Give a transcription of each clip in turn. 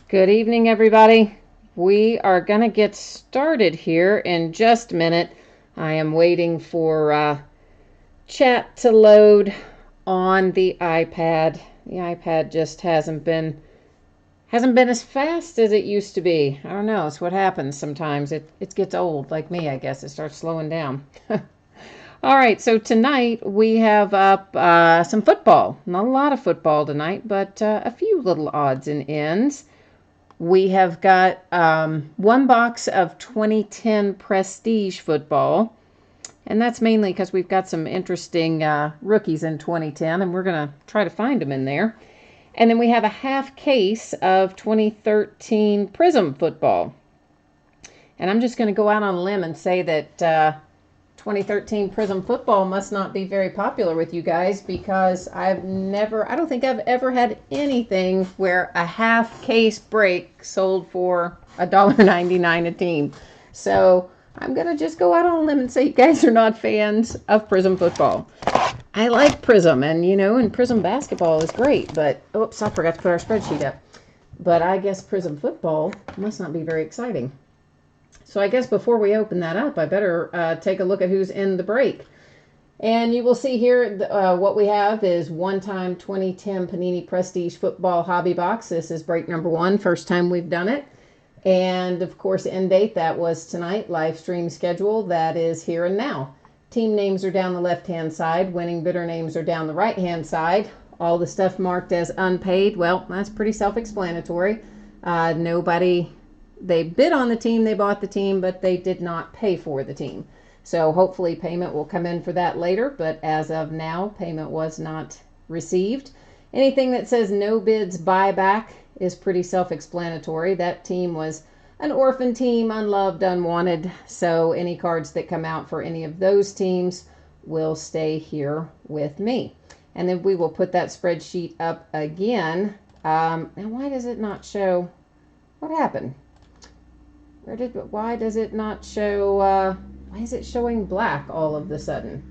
Good evening, everybody. We are going to get started here in just a minute. I am waiting for chat to load on the iPad. The iPad just hasn't been as fast as it used to be. I don't know. It's what happens sometimes. It gets old, like me, I guess. It starts slowing down. All right, so tonight we have up some football. Not a lot of football tonight, but a few little odds and ends. We have got one box of 2010 Prestige football, and that's mainly because we've got some interesting rookies in 2010, and we're going to try to find them in there. And then we have a half case of 2013 Prism football. And I'm just going to go out on a limb and say that 2013 Prism football must not be very popular with you guys, because I don't think I've ever had anything where a half case break sold for $1.99 a team. So I'm going to just go out on a limb and say you guys are not fans of Prism football. I like Prism, and Prism basketball is great, but oops, I forgot to put our spreadsheet up. But I guess Prism football must not be very exciting. So I guess before we open that up, I better take a look at who's in the break. And you will see here what we have is one-time 2010 Panini Prestige Football Hobby Box. This is break number 1, first time we've done it. And, of course, end date, that was tonight. Live stream schedule, that is here and now. Team names are down the left-hand side. Winning bidder names are down the right-hand side. All the stuff marked as unpaid, well, that's pretty self-explanatory. They bid on the team, they bought the team, but they did not pay for the team. So hopefully payment will come in for that later, but as of now, payment was not received. Anything that says no bids buyback is pretty self-explanatory. That team was an orphan team, unloved, unwanted, so any cards that come out for any of those teams will stay here with me. And then we will put that spreadsheet up again. Now why does it not show? What happened? Why does it not show, why is it showing black all of a sudden?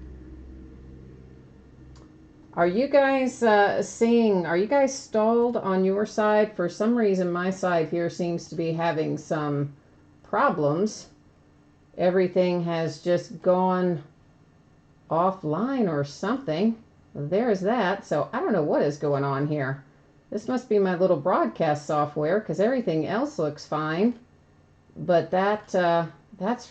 Are you guys are you guys stalled on your side? For some reason, my side here seems to be having some problems. Everything has just gone offline or something. There's that. So I don't know what is going on here. This must be my little broadcast software, because everything else looks fine. But that's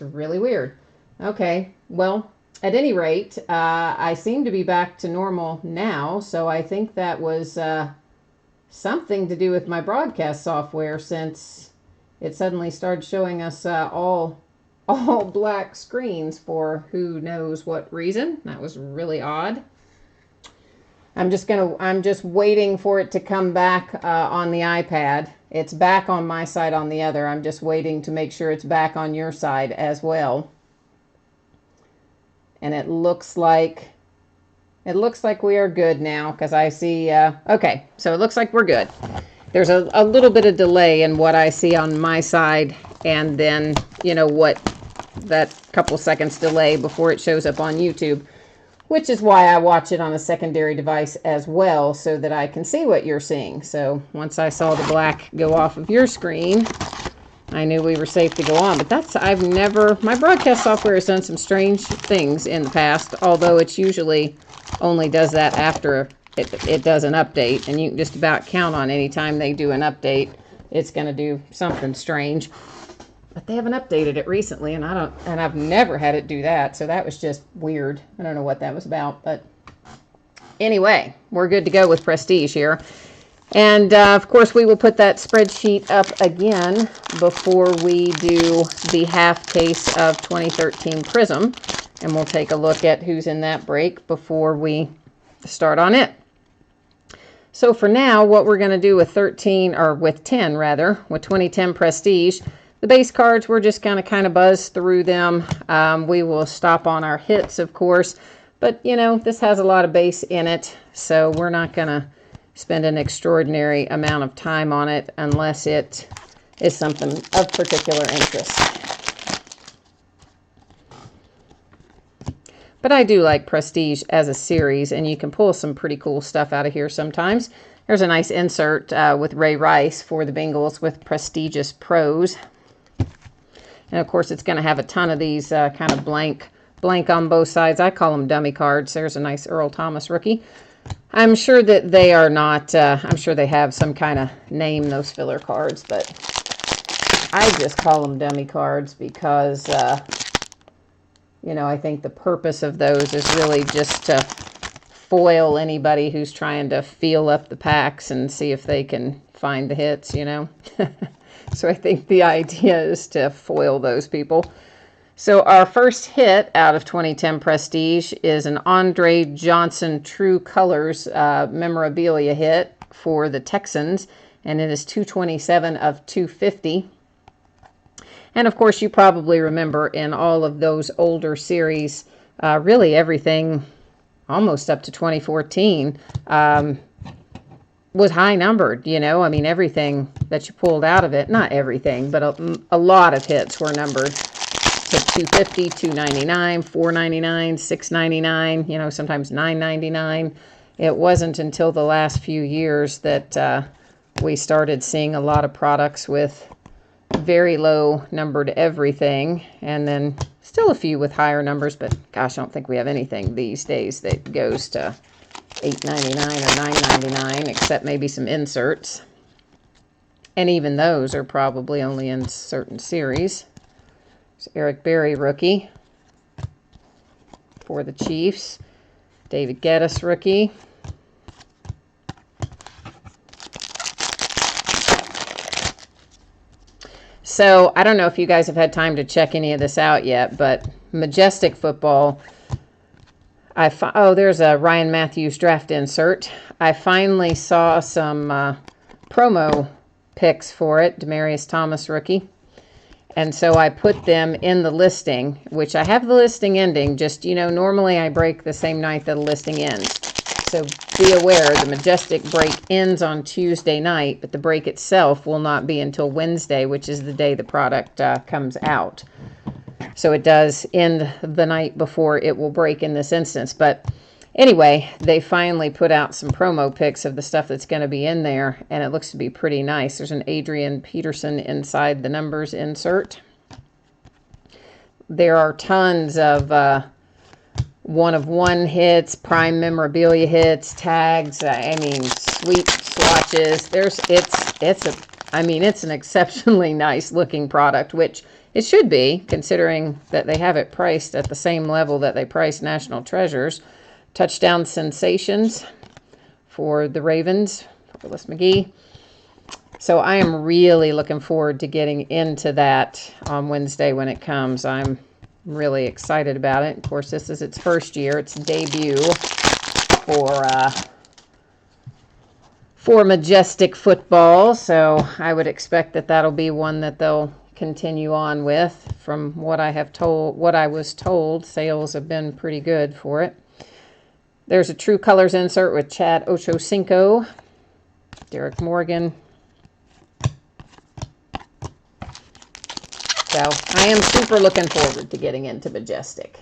really weird. Okay, well, at any rate, I seem to be back to normal now, so I think that was something to do with my broadcast software, since it suddenly started showing us all black screens for who knows what reason. That was really odd. I'm just waiting for it to come back on the iPad. It's back on my side on the other. I'm just waiting to make sure it's back on your side as well. And it looks like we are good now, because I see, okay, so it looks like we're good. There's a little bit of delay in what I see on my side, and then, what that couple seconds delay before it shows up on YouTube, which is why I watch it on a secondary device as well, so that I can see what you're seeing. So once I saw the black go off of your screen, I knew we were safe to go on. But my broadcast software has done some strange things in the past, although it's usually only does that after it does an update, and you can just about count on any time they do an update, it's going to do something strange. But they haven't updated it recently, and I've never had it do that, so that was just weird. I don't know what that was about, but anyway, we're good to go with Prestige here. And of course, we will put that spreadsheet up again before we do the half case of 2013 Prism, and we'll take a look at who's in that break before we start on it. So for now, what we're going to do with 2010 Prestige. The base cards, we're just going to kind of buzz through them. We will stop on our hits, of course. But, this has a lot of base in it, so we're not going to spend an extraordinary amount of time on it unless it is something of particular interest. But I do like Prestige as a series, and you can pull some pretty cool stuff out of here sometimes. There's a nice insert with Ray Rice for the Bengals with Prestigious Pros. And of course, it's going to have a ton of these kind of blank on both sides. I call them dummy cards. There's a nice Earl Thomas rookie. I'm sure that they are not, I'm sure they have some kind of name, those filler cards, but I just call them dummy cards because, you know, I think the purpose of those is really just to foil anybody who's trying to feel up the packs and see if they can find the hits, you know. So I think the idea is to foil those people. So our first hit out of 2010 Prestige is an Andre Johnson True Colors memorabilia hit for the Texans, and it is 227 of 250. And of course, you probably remember in all of those older series, really everything almost up to 2014 was high numbered, you know. I mean, everything that you pulled out of it, not everything, but a lot of hits were numbered to 250, 299, 499, 699, you know, sometimes 999. It wasn't until the last few years that we started seeing a lot of products with very low numbered everything, and then still a few with higher numbers, but gosh, I don't think we have anything these days that goes to $8.99 or $9.99, except maybe some inserts. And even those are probably only in certain series. Eric Berry rookie for the Chiefs. David Geddes rookie. So I don't know if you guys have had time to check any of this out yet, but Majestic Football, oh, there's a Ryan Matthews draft insert. I finally saw some promo picks for it, Demaryius Thomas rookie. And so I put them in the listing, which I have the listing ending. Just, you know, normally I break the same night that the listing ends. So be aware, the Majestic break ends on Tuesday night, but the break itself will not be until Wednesday, which is the day the product comes out. So it does end the night before it will break in this instance. But anyway, they finally put out some promo pics of the stuff that's going to be in there, and it looks to be pretty nice. There's an Adrian Peterson inside the numbers insert. There are tons of one-of-one hits, prime memorabilia hits, tags. I mean, sweet swatches. It's an exceptionally nice looking product, which it should be, considering that they have it priced at the same level that they price National Treasures. Touchdown Sensations for the Ravens, for Willis McGee. So I am really looking forward to getting into that on Wednesday when it comes. I'm really excited about it. Of course, this is its first year. Its debut for Majestic Football. So I would expect that that'll be one that they'll continue on with. From what I was told, sales have been pretty good for it. There's a True Colors insert with Chad Ochocinco, Derek Morgan. So I am super looking forward to getting into Majestic.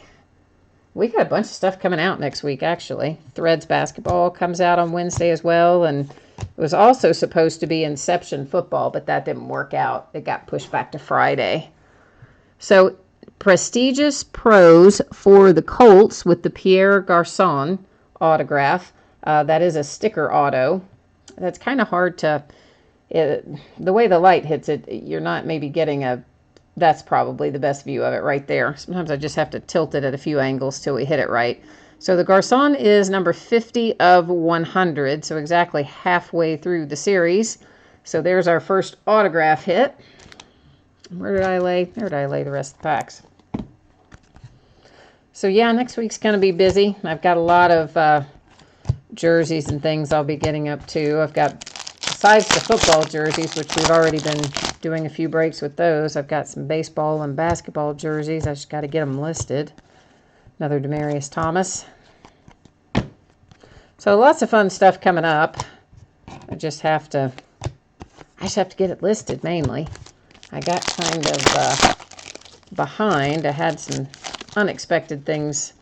We got a bunch of stuff coming out next week, actually. Threads basketball comes out on Wednesday as well, and it was also supposed to be Inception football, but that didn't work out. It got pushed back to Friday. So Prestigious Pros for the Colts with the Pierre Garçon autograph. That is a sticker auto. That's kind of hard to, the way the light hits it, you're not maybe getting that's probably the best view of it right there. Sometimes I just have to tilt it at a few angles till we hit it right. So the Garçon is number 50 of 100, so exactly halfway through the series. So there's our first autograph hit. Where did I lay the rest of the packs? So yeah, next week's going to be busy. I've got a lot of jerseys and things I'll be getting up to. I've got, besides the football jerseys, which we've already been doing a few breaks with those, I've got some baseball and basketball jerseys. I just got to get them listed. Another Demaryius Thomas. So lots of fun stuff coming up. I just have to get it listed mainly. I got kind of behind. I had some unexpected things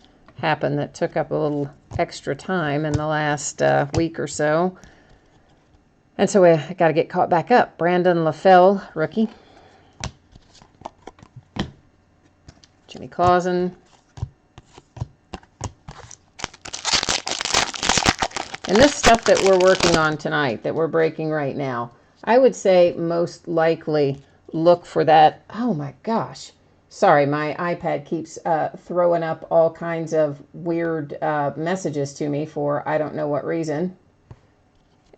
happened that took up a little extra time in the last week or so. And so I got to get caught back up. Brandon LaFell, rookie. Jimmy Clausen. And this stuff that we're working on tonight, that we're breaking right now, I would say most likely look for that. Oh my gosh. Sorry, my iPad keeps throwing up all kinds of weird messages to me for I don't know what reason.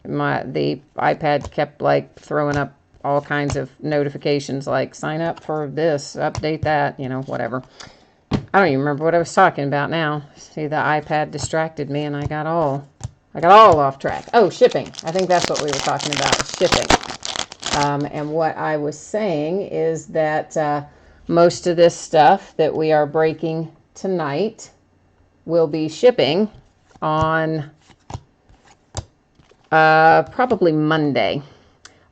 The iPad kept like throwing up all kinds of notifications like sign up for this, update that, you know, whatever. I don't even remember what I was talking about now. See, the iPad distracted me and I got all off track. Oh, shipping. I think that's what we were talking about, shipping. And what I was saying is that most of this stuff that we are breaking tonight will be shipping on probably Monday.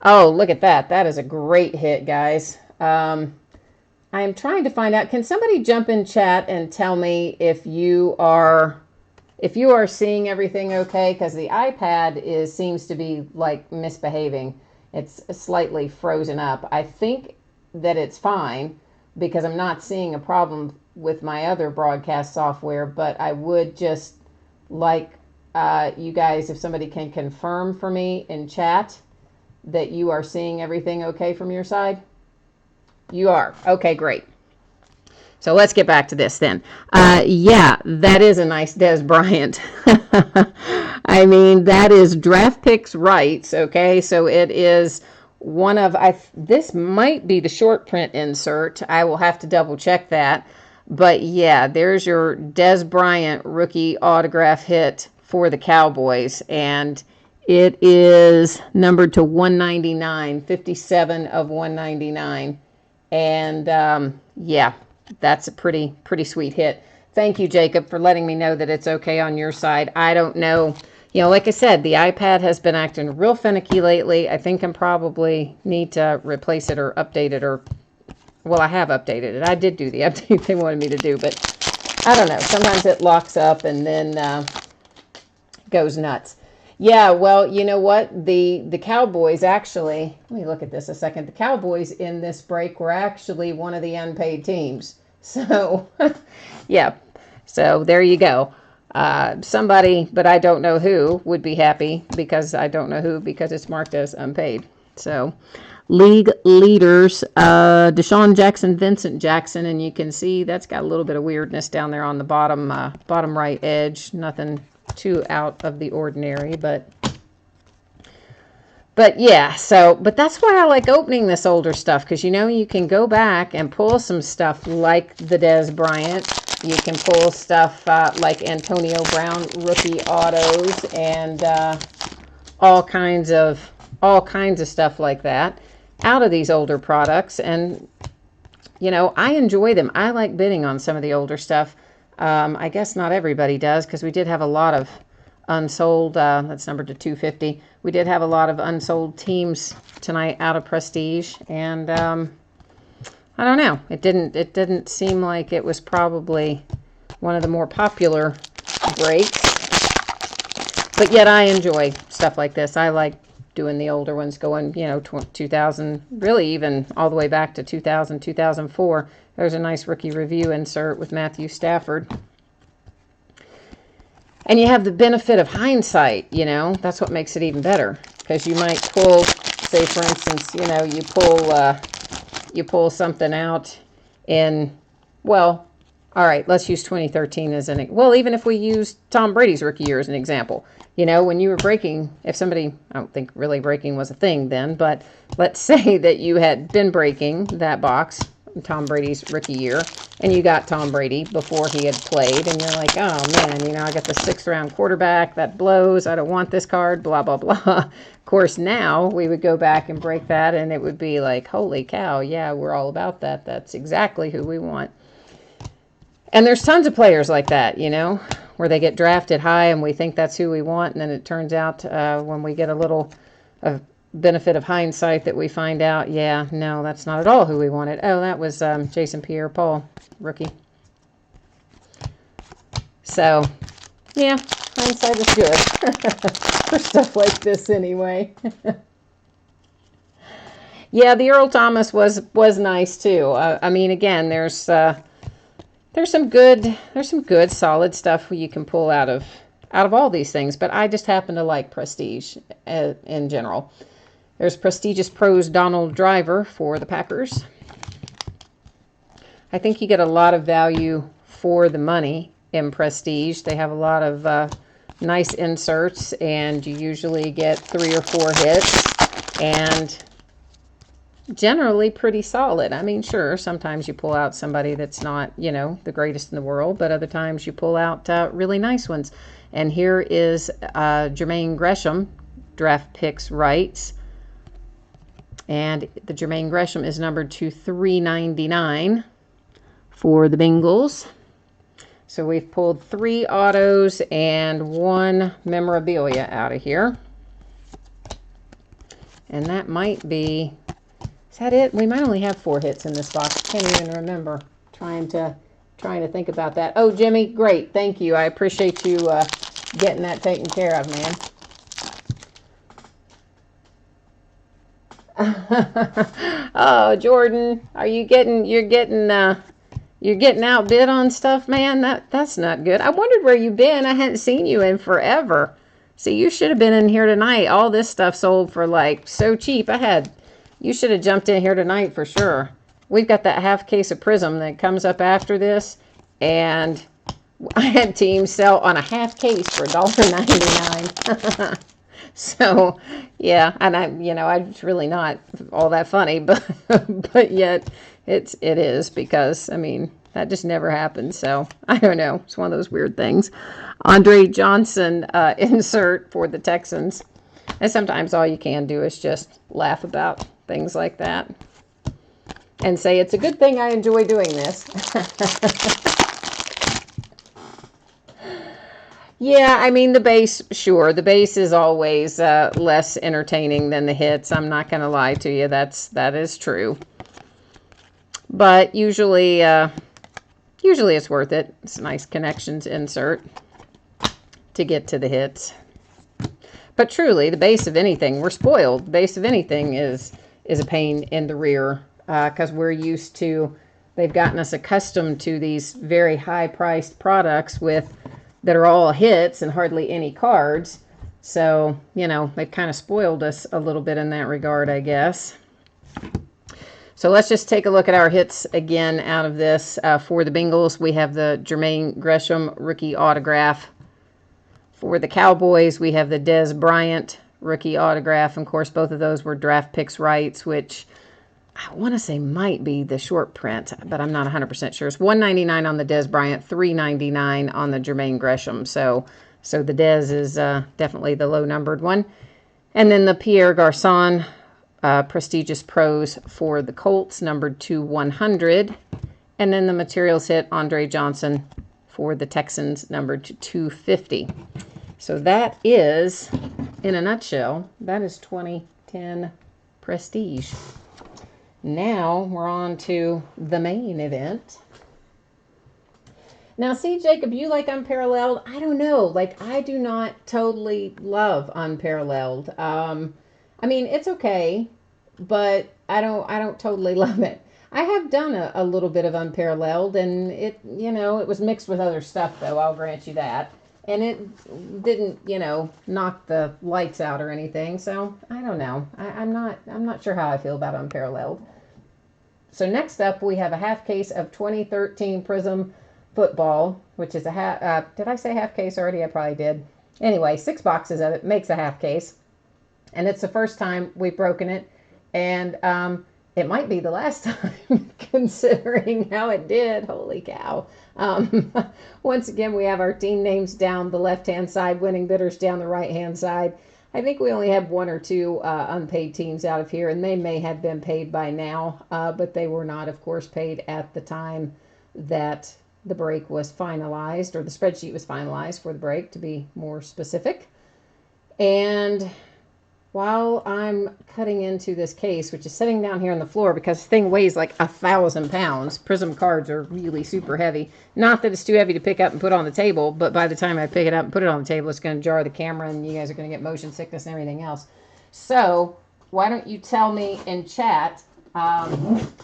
Oh, look at that. That is a great hit, guys. I am trying to find out. Can somebody jump in chat and tell me if you are seeing everything okay? Because the iPad seems to be like misbehaving. It's slightly frozen up. I think that it's fine because I'm not seeing a problem with my other broadcast software, but I would just like you guys, if somebody can confirm for me in chat that you are seeing everything okay from your side. You are. Okay, great. So let's get back to this then. Yeah, that is a nice Dez Bryant. I mean, that is Draft Picks Rights, okay? So it is one of, this might be the short print insert. I will have to double check that. But yeah, there's your Dez Bryant rookie autograph hit for the Cowboys. And it is numbered to 199, 57 of 199. And yeah, that's a pretty sweet hit. Thank you, Jacob, for letting me know that it's okay on your side. I don't know. You know, like I said, the iPad has been acting real finicky lately. I think I'm probably need to replace it or update it, or, well, I have updated it. I did do the update they wanted me to do, but I don't know. Sometimes it locks up and then goes nuts. Yeah, well, you know what? The Cowboys actually, let me look at this a second. The Cowboys in this break were actually one of the unpaid teams. So, yeah. So there you go. Somebody, but I don't know who, would be happy because I don't know who because it's marked as unpaid. So, league leaders, Deshaun Jackson, Vincent Jackson, and you can see that's got a little bit of weirdness down there on the bottom right edge. Nothing too out of the ordinary, but yeah, so, but that's why I like opening this older stuff, because, you know, you can go back and pull some stuff like the Dez Bryant. You can pull stuff like Antonio Brown rookie autos and all kinds of stuff like that out of these older products. And, you know, I enjoy them. I like bidding on some of the older stuff. I guess not everybody does, because we did have a lot of unsold, that's numbered to 250. We did have a lot of unsold teams tonight out of Prestige, and I don't know. It didn't seem like it was probably one of the more popular breaks, but yet I enjoy stuff like this. I like doing the older ones, going, you know, 2000, really even all the way back to 2000, 2004. There's a nice rookie review insert with Matthew Stafford. And you have the benefit of hindsight, you know. That's what makes it even better, because you might pull, say for instance, you know, you pull something out in, well, all right, let's use 2013 as well, even if we use Tom Brady's rookie year as an example. You know, when you were breaking, if somebody, I don't think really breaking was a thing then, but let's say that you had been breaking that box, Tom Brady's rookie year, and you got Tom Brady before he had played, and you're like, oh man, you know, I got the 6th round quarterback, that blows, I don't want this card, blah, blah, blah. Of course, now we would go back and break that, and it would be like, holy cow, yeah, we're all about that. That's exactly who we want. And there's tons of players like that, you know, where they get drafted high and we think that's who we want, and then it turns out when we get a little benefit of hindsight that we find out, yeah, no, that's not at all who we wanted. Oh, that was Jason Pierre-Paul, rookie. So, yeah, hindsight is good for stuff like this anyway. Yeah, the Earl Thomas was nice too. I mean, again, there's some good solid stuff you can pull out of all these things, but I just happen to like Prestige in general. There's Prestigious Pros Donald Driver for the Packers. I think you get a lot of value for the money in Prestige. They have a lot of nice inserts, and you usually get 3 or 4 hits, and generally pretty solid. I mean, sure, sometimes you pull out somebody that's not, the greatest in the world, but other times you pull out really nice ones. And here is Jermaine Gresham, draft picks rights. And the Jermaine Gresham is numbered to 399 for the Bengals. So we've pulled 3 autos and 1 memorabilia out of here. And that might be, is that it? We might only have 4 hits in this box. Can't even remember. Trying to think about that. Oh, Jimmy, great. Thank you. I appreciate you getting that taken care of, man. Oh, Jordan, you're getting outbid on stuff, man? That's not good. I wondered where you've been. I hadn't seen you in forever. See, you should have been in here tonight. All this stuff sold for like so cheap. You should have jumped in here tonight for sure. We've got that half case of Prism that comes up after this, and I had teams sell on a half case for $1.99. So, yeah, and it's really not all that funny, but but yet it is, because I mean that just never happens. So I don't know. It's one of those weird things. Andre Johnson insert for the Texans, and sometimes all you can do is just laugh about things like that and say it's a good thing I enjoy doing this. Yeah, I mean, the base, sure. The base is always less entertaining than the hits. I'm not going to lie to you. That is true. But usually it's worth it. It's a nice connections insert to get to the hits. But truly, the base of anything, we're spoiled. The base of anything is a pain in the rear, because we're used to, they've gotten us accustomed to these very high-priced products that are all hits and hardly any cards. So, they've kind of spoiled us a little bit in that regard, I guess. So let's just take a look at our hits again out of this. For the Bengals, we have the Jermaine Gresham rookie autograph. For the Cowboys, we have the Dez Bryant rookie autograph. And of course, both of those were draft picks rights, which I want to say might be the short print, but I'm not 100% sure. It's $199 on the Dez Bryant, $399 on the Jermaine Gresham. So the Dez is definitely the low-numbered one. And then the Pierre Garçon Prestigious Pros for the Colts, numbered to 100. And then the Materials hit Andre Johnson for the Texans, numbered to 250. So that is, in a nutshell, that is 2010 Prestige. Now we're on to the main event. Now, see, Jacob, you like Unparalleled? I don't know. Like, I do not totally love Unparalleled. I mean, it's okay, but I don't totally love it. I have done a little bit of Unparalleled, and it was mixed with other stuff, though, I'll grant you that. And it didn't, knock the lights out or anything. So I don't know. I'm not sure how I feel about Unparalleled. So next up, we have a half case of 2013 Prism football, which is a half. Did I say half case already? I probably did. Anyway, 6 boxes of it makes a half case, and it's the first time we've broken it, and it might be the last time, considering how it did. Holy cow. Once again, we have our team names down the left-hand side, winning bidders down the right-hand side. I think we only have 1 or 2 unpaid teams out of here, and they may have been paid by now, but they were not, of course, paid at the time that the break was finalized, or the spreadsheet was finalized for the break, to be more specific. And while I'm cutting into this case, which is sitting down here on the floor because this thing weighs like 1,000 pounds. Prism cards are really super heavy. Not that it's too heavy to pick up and put on the table, but by the time I pick it up and put it on the table, it's going to jar the camera and you guys are going to get motion sickness and everything else. So why don't you tell me in chat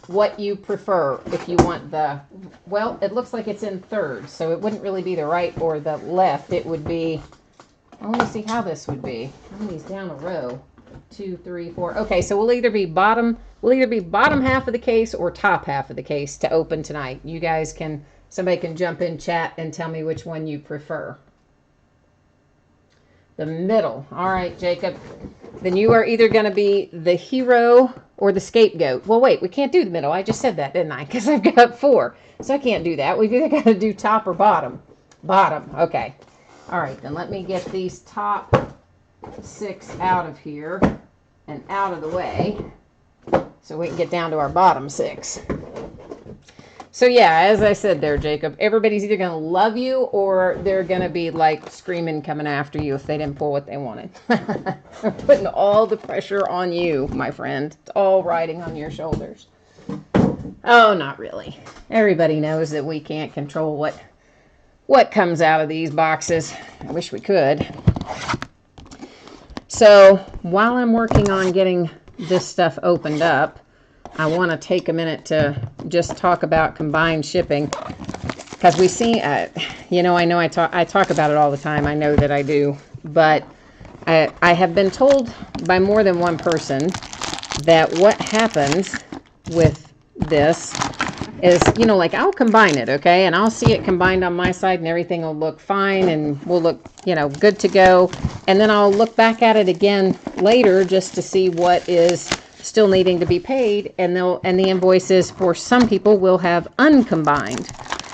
what you prefer? If you want the, well, it looks like it's in third, so it wouldn't really be the right or the left. It would be, well, let me see how this would be. How many's down a row? 2, 3, 4. Okay, so we'll either be bottom half of the case or top half of the case to open tonight. You guys can, somebody can jump in chat and tell me which one you prefer. The middle. All right, Jacob. Then you are either going to be the hero or the scapegoat. Well, wait, we can't do the middle. I just said that, didn't I? Because I've got 4. So I can't do that. We've either got to do top or bottom. Bottom. Okay. All right, then let me get these top 6 out of here and out of the way so we can get down to our bottom 6. So yeah, as I said there, Jacob, everybody's either going to love you or they're going to be like screaming coming after you if they didn't pull what they wanted. Putting all the pressure on you, my friend. It's all riding on your shoulders. Oh, not really. Everybody knows that we can't control what comes out of these boxes. I wish we could. So while I'm working on getting this stuff opened up, I want to take a minute to just talk about combined shipping, because we see, I know I talk about it all the time. I know that I do, but I have been told by more than one person that what happens with this is, like I'll combine it, okay, and I'll see it combined on my side and everything will look fine and will look, good to go, and then I'll look back at it again later just to see what is still needing to be paid, and the invoices for some people will have uncombined,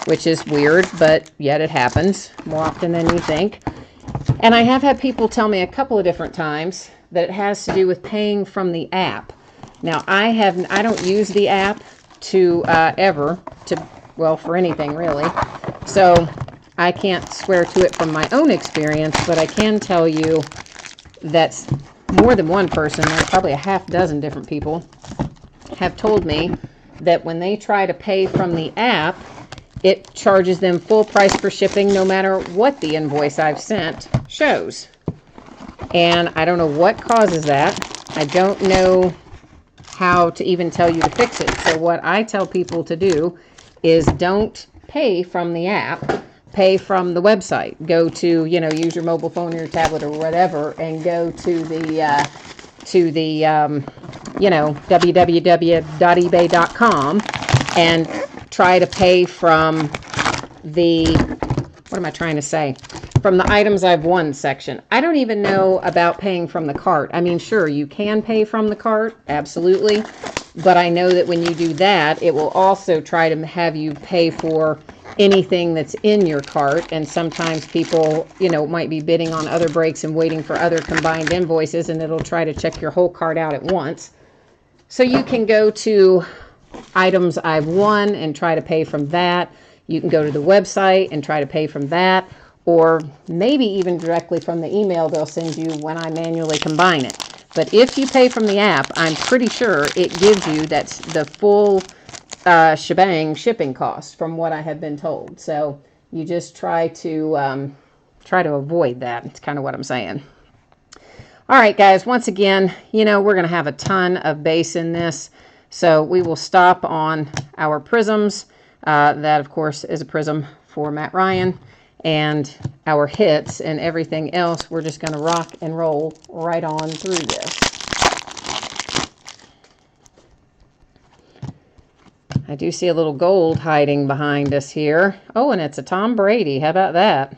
which is weird, but yet it happens more often than you think. And I have had people tell me a couple of different times that it has to do with paying from the app. Now I don't use the app to for anything really, so I can't swear to it from my own experience, but I can tell you that's more than one person, there's probably a half dozen different people, have told me that when they try to pay from the app, it charges them full price for shipping no matter what the invoice I've sent shows. And I don't know what causes that. I don't know how to even tell you to fix it. So what I tell people to do is don't pay from the app. Pay from the website. Go to, use your mobile phone or your tablet or whatever, and go to the www.ebay.com and try to pay from what am I trying to say? From the items I've won section. I don't even know about paying from the cart. I mean, sure, you can pay from the cart, absolutely. But I know that when you do that, it will also try to have you pay for anything that's in your cart, and sometimes people might be bidding on other breaks and waiting for other combined invoices, and it'll try to check your whole cart out at once. So you can go to items I've won and try to pay from that. You can go to the website and try to pay from that, or maybe even directly from the email they'll send you when I manually combine it. But if you pay from the app, I'm pretty sure it gives you that's the full shebang shipping cost from what I have been told. So you just try to avoid that. It's kind of what I'm saying. All right, guys, once again, we're going to have a ton of base in this. So we will stop on our prisms. That, of course, is a prism for Matt Ryan. And our hits and everything else, we're just going to rock and roll right on through this. I do see a little gold hiding behind us here. Oh, and it's a Tom Brady. How about that?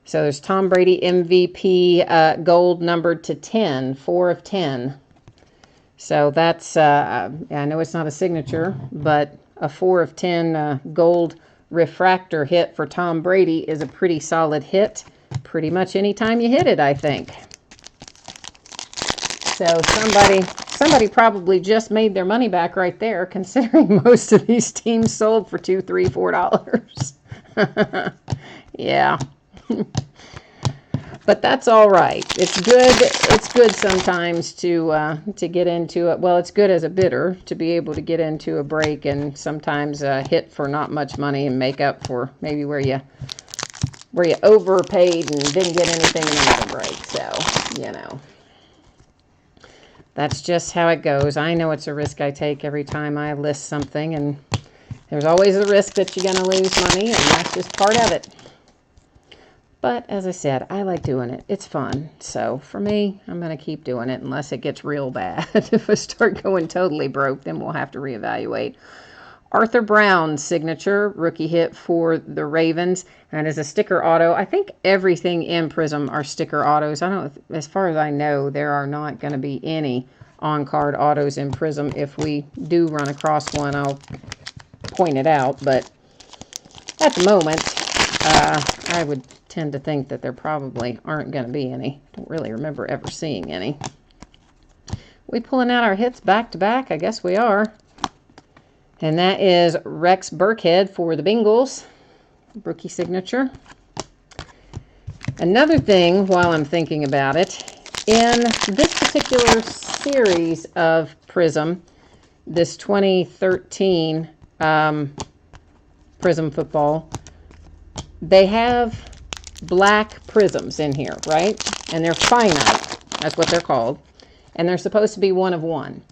So there's Tom Brady MVP gold numbered to 10, 4 of 10. So that's, I know it's not a signature, but a 4 of 10 gold refractor hit for Tom Brady is a pretty solid hit. Pretty much anytime you hit it, I think. So somebody probably just made their money back right there, considering most of these teams sold for $2, $3, $4. Yeah. But that's all right. It's good. It's good sometimes to get into it. Well, it's good as a bidder to be able to get into a break and sometimes hit for not much money and make up for maybe where you overpaid and didn't get anything in another break. So, you know, that's just how it goes. I know it's a risk I take every time I list something, and there's always a risk that you're going to lose money, and that's just part of it. But as I said, I like doing it. It's fun. So for me, I'm going to keep doing it unless it gets real bad. If I start going totally broke, then we'll have to reevaluate. Arthur Brown's signature, rookie hit for the Ravens, and is a sticker auto. I think everything in Prism are sticker autos. I don't, as far as I know, there are not going to be any on-card autos in Prism. If we do run across one, I'll point it out. But at the moment, I would tend to think that there probably aren't going to be any. Don't really remember ever seeing any. We pulling out our hits back to back? I guess we are. And that is Rex Burkhead for the Bengals. Rookie signature. Another thing, while I'm thinking about it, in this particular series of Prism, this 2013 Prism football, they have black prisms in here, right? And they're finite. That's what they're called. And they're supposed to be one of one.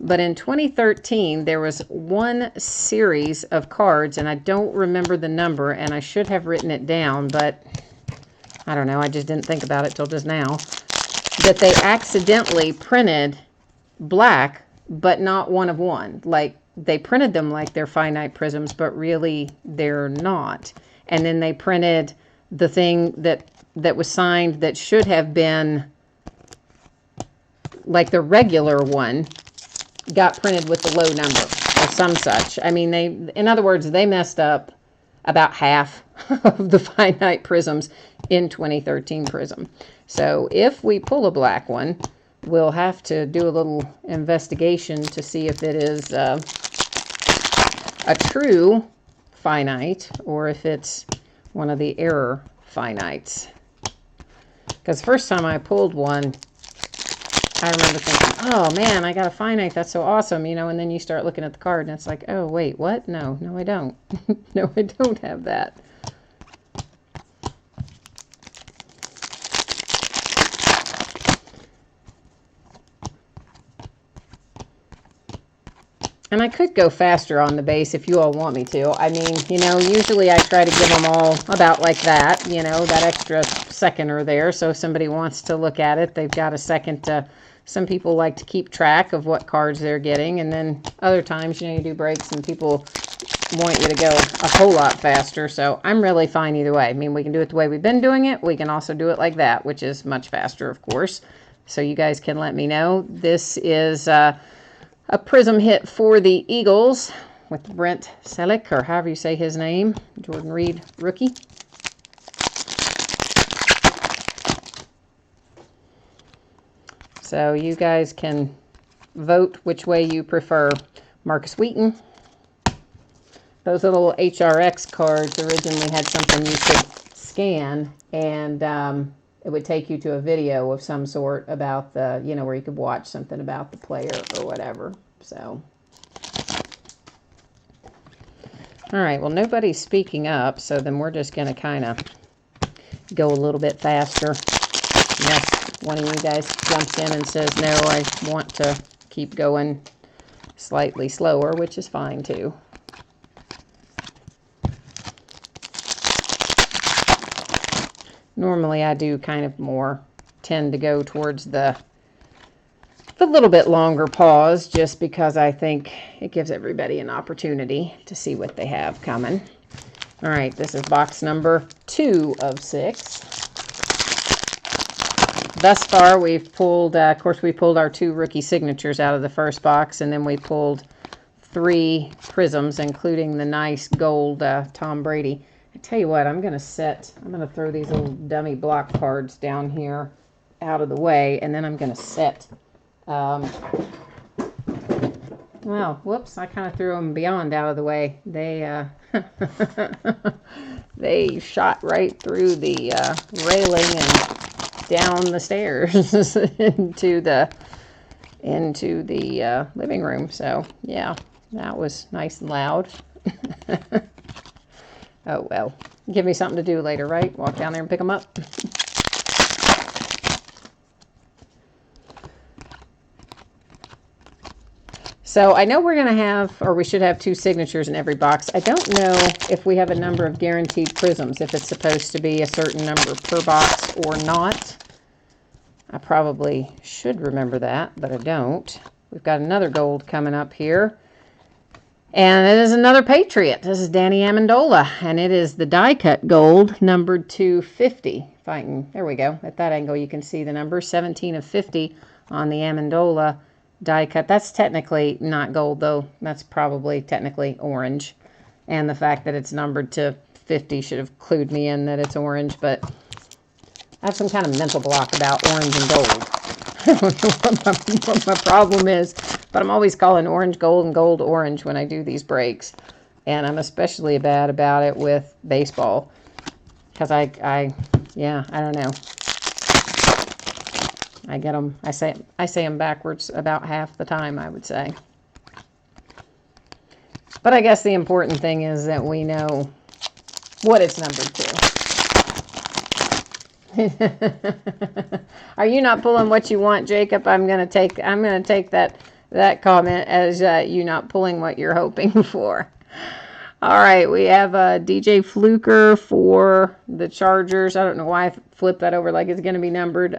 But in 2013, there was one series of cards, and I don't remember the number, and I should have written it down, but I don't know, I just didn't think about it till just now, that they accidentally printed black, but not one of one. Like, they printed them like they're finite prisms, but really they're not. And then they printed the thing that was signed that should have been like the regular one, got printed with the low number or some such. I mean, in other words, they messed up about half of the finite prisms in 2013 Prism. So if we pull a black one, we'll have to do a little investigation to see if it is a true finite or if it's one of the error finites. Because first time I pulled one, I remember thinking, oh man, I got a finite, that's so awesome, you know, and then you start looking at the card and it's like, oh wait, what? No, I don't. No, I don't have that. And I could go faster on the base if you all want me to. I mean, you know, usually I try to give them all about like that, you know, that extra second or there. So if somebody wants to look at it, they've got a second to... Some people like to keep track of what cards they're getting. And then other times, you know, you do breaks and people want you to go a whole lot faster. So I'm really fine either way. I mean, we can do it the way we've been doing it. We can also do it like that, which is much faster, of course. So you guys can let me know. This is... a Prism hit for the Eagles with Brent Celek, or however you say his name. Jordan Reed, rookie. So you guys can vote which way you prefer. Marcus Wheaton. Those little HRX cards originally had something you could scan, and it would take you to a video of some sort about the, you know, where you could watch something about the player or whatever. So, all right, well, nobody's speaking up, so then we're just going to kind of go a little bit faster. Unless one of you guys jumps in and says, no, I want to keep going slightly slower, which is fine too. Normally I do kind of more tend to go towards the little bit longer pause, just because I think it gives everybody an opportunity to see what they have coming. All right, this is box number 2 of 6. Thus far, we've pulled, of course, we pulled our 2 rookie signatures out of the first box, and then we pulled 3 prisms, including the nice gold Tom Brady. I tell you what, I'm going to throw these little dummy block cards down here out of the way, and then I'm going to set, well, whoops, I kind of threw them beyond out of the way. They, they shot right through the railing and down the stairs into the living room. So yeah, that was nice and loud. Oh well, give me something to do later, right? Walk down there and pick them up. So I know we're going to have, or we should have 2 signatures in every box. I don't know if we have a number of guaranteed prisms, if it's supposed to be a certain number per box or not. I probably should remember that, but I don't. We've got another gold coming up here. And it is another Patriot. This is Danny Amendola, and it is the die cut gold, numbered to 50. If I can, there we go. At that angle, you can see the number 17 of 50 on the Amendola die cut. That's technically not gold, though. That's probably technically orange. And the fact that it's numbered to 50 should have clued me in that it's orange, but I have some kind of mental block about orange and gold. I don't know what my problem is, but I'm always calling orange gold and gold orange when I do these breaks. And I'm especially bad about it with baseball. Because I don't know. I get them, I say them backwards about half the time, I would say. But I guess the important thing is that we know what it's numbered to. Are you not pulling what you want, Jacob? I'm gonna take that comment as you not pulling what you're hoping for. All right, we have DJ Fluker for the Chargers. I don't know why I flipped that over like it's going to be numbered.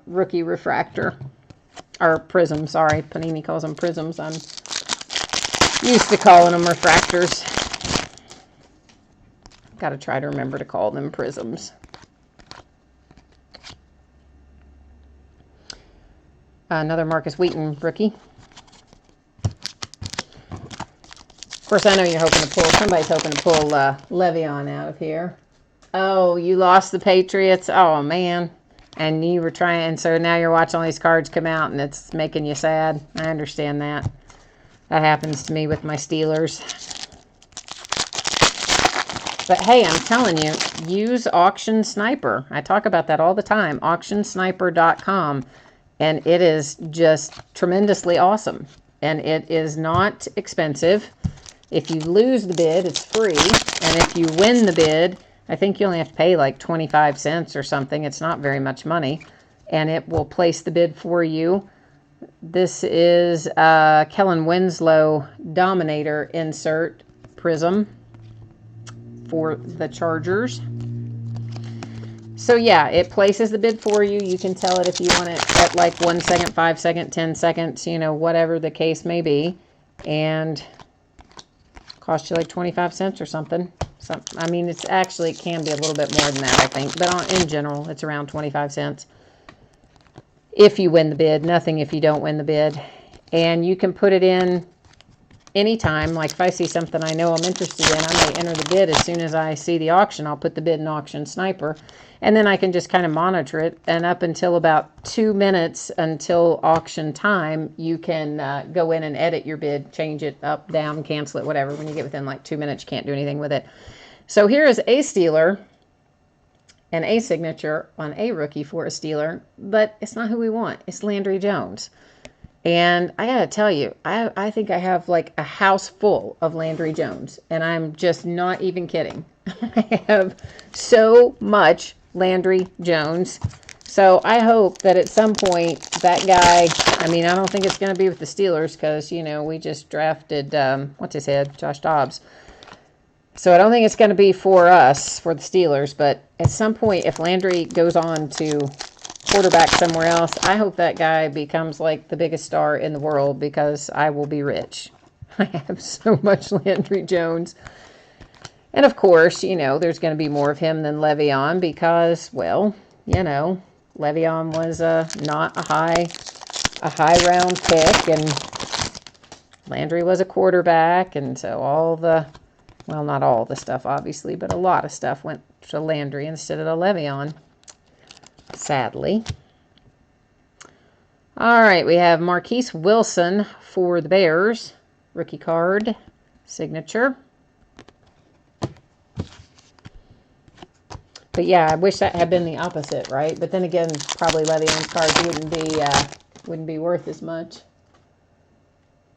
Rookie refractor. Or prism, sorry. Panini calls them prisms. I'm used to calling them refractors. Got to try to remember to call them prisms. Another Marcus Wheaton rookie. Of course, I know you're hoping to pull, somebody's hoping to pull Le'Veon out of here. Oh, you lost the Patriots? Oh, man. And you were trying, so now you're watching all these cards come out and it's making you sad. I understand that. That happens to me with my Steelers. But hey, I'm telling you, use Auction Sniper. I talk about that all the time, auctionsniper.com. And it is just tremendously awesome. And it is not expensive. If you lose the bid, it's free. And if you win the bid, I think you only have to pay like 25 cents or something. It's not very much money. And it will place the bid for you. This is Kellen Winslow Dominator insert prism for the Chargers. So yeah, it places the bid for you. You can tell it if you want it at like 1 second, 5 seconds, 10 seconds, you know, whatever the case may be. And cost you like 25 cents or something. So, I mean, it can be a little bit more than that, I think. But in general, it's around 25 cents. If you win the bid, nothing if you don't win the bid. And you can put it in anytime. Like if I see something I know I'm interested in, I may enter the bid as soon as I see the auction. I'll put the bid in Auction Sniper. And then I can just kind of monitor it. And up until about 2 minutes until auction time, you can go in and edit your bid, change it up, down, cancel it, whatever. When you get within like 2 minutes, you can't do anything with it. So here is a Steeler and a signature on a rookie for a Steeler. But it's not who we want. It's Landry Jones. And I got to tell you, I think I have like a house full of Landry Jones. And I'm just not even kidding. I have so much Landry Jones. So I hope that at some point that guy, I mean, I don't think it's going to be with the Steelers because, you know, we just drafted, what's his head? Josh Dobbs. So I don't think it's going to be for us, for the Steelers. But at some point, if Landry goes on to quarterback somewhere else, I hope that guy becomes like the biggest star in the world because I will be rich. I have so much Landry Jones. And of course, you know, there's going to be more of him than Le'Veon because, well, you know, Le'Veon was not a high round pick, and Landry was a quarterback, and so all the, well, not all the stuff obviously, but a lot of stuff went to Landry instead of the Le'Veon, sadly. All right, we have Marquise Wilson for the Bears, rookie card, signature. But yeah, I wish that had been the opposite, right? But then again, probably Le'Veon's cards wouldn't be worth as much.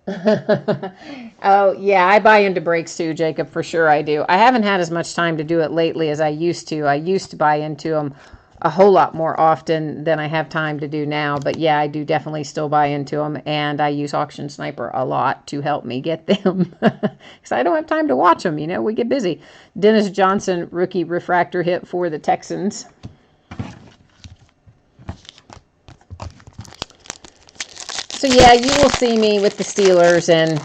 Oh, yeah, I buy into breaks too, Jacob, for sure I do. I haven't had as much time to do it lately as I used to. I used to buy into them a whole lot more often than I have time to do now. But yeah, I do definitely still buy into them, and I use Auction Sniper a lot to help me get them because I don't have time to watch them. We get busy. Dennis Johnson, rookie refractor hit for the Texans. So yeah, you will see me with the Steelers, and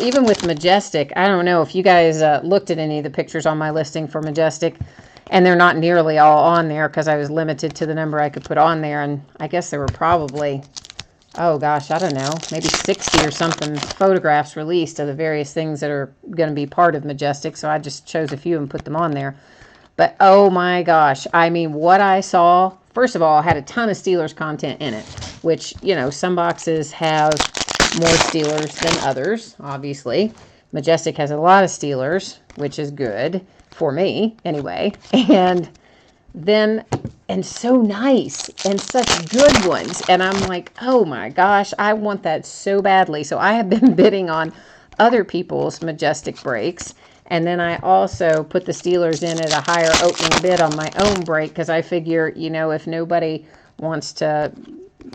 even with Majestic. I don't know if you guys looked at any of the pictures on my listing for Majestic, and they're not nearly all on there because I was limited to the number I could put on there, and I guess there were probably, oh gosh, I don't know, maybe 60 or something photographs released of the various things that are going to be part of Majestic. So I just chose a few and put them on there. But oh my gosh, I mean, what I saw, first of all, had a ton of Steelers content in it, which, some boxes have more Steelers than others, obviously. Majestic has a lot of Steelers, which is good for me anyway. And so nice and such good ones. And I'm like, oh my gosh, I want that so badly. So I have been bidding on other people's Majestic breaks. And then I also put the Steelers in at a higher opening bid on my own break because I figure, if nobody wants to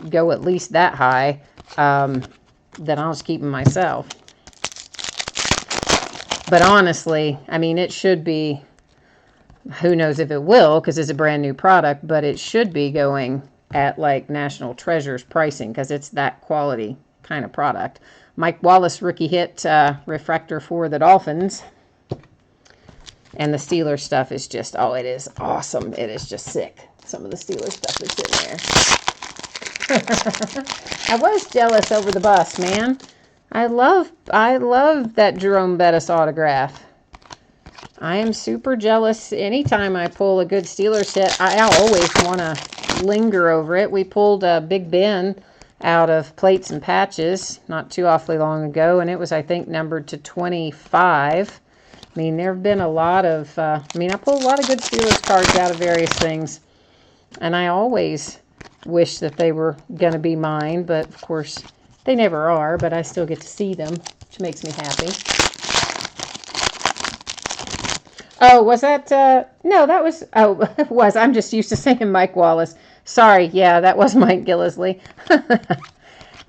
go at least that high, then I'll just keep them myself. But honestly, I mean, it should be, who knows if it will because it's a brand new product, but it should be going at like National Treasures pricing because it's that quality kind of product. Mike Wallace rookie hit refractor for the Dolphins. And the Steelers stuff is just, oh, it is awesome. It is just sick. Some of the Steelers stuff that's in there. I was jealous over the bus, man. I love that Jerome Bettis autograph. I am super jealous anytime I pull a good Steelers hit. I always want to linger over it. We pulled a Big Ben out of plates and patches not too awfully long ago, and it was, I think, numbered to 25. I mean, there have been a lot of, I pull a lot of good Steelers cards out of various things, and I always wish that they were going to be mine, but of course, they never are, but I still get to see them, which makes me happy. Oh, was that, no, that was, oh, it was, I'm just used to saying Mike Wallace. Sorry, yeah, that was Mike Gillisley.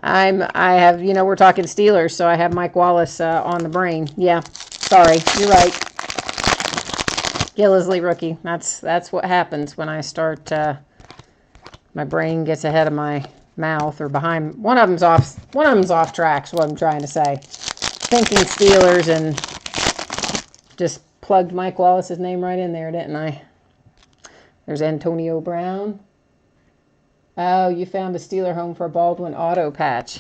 I have, we're talking Steelers, so I have Mike Wallace on the brain. Yeah. Sorry, you're right. Gillisley rookie. That's what happens when I start. My brain gets ahead of my mouth or behind. One of them's off track. Is what I'm trying to say. Thinking Steelers and just plugged Mike Wallace's name right in there, didn't I? There's Antonio Brown. Oh, you found a Steeler home for a Baldwin auto patch.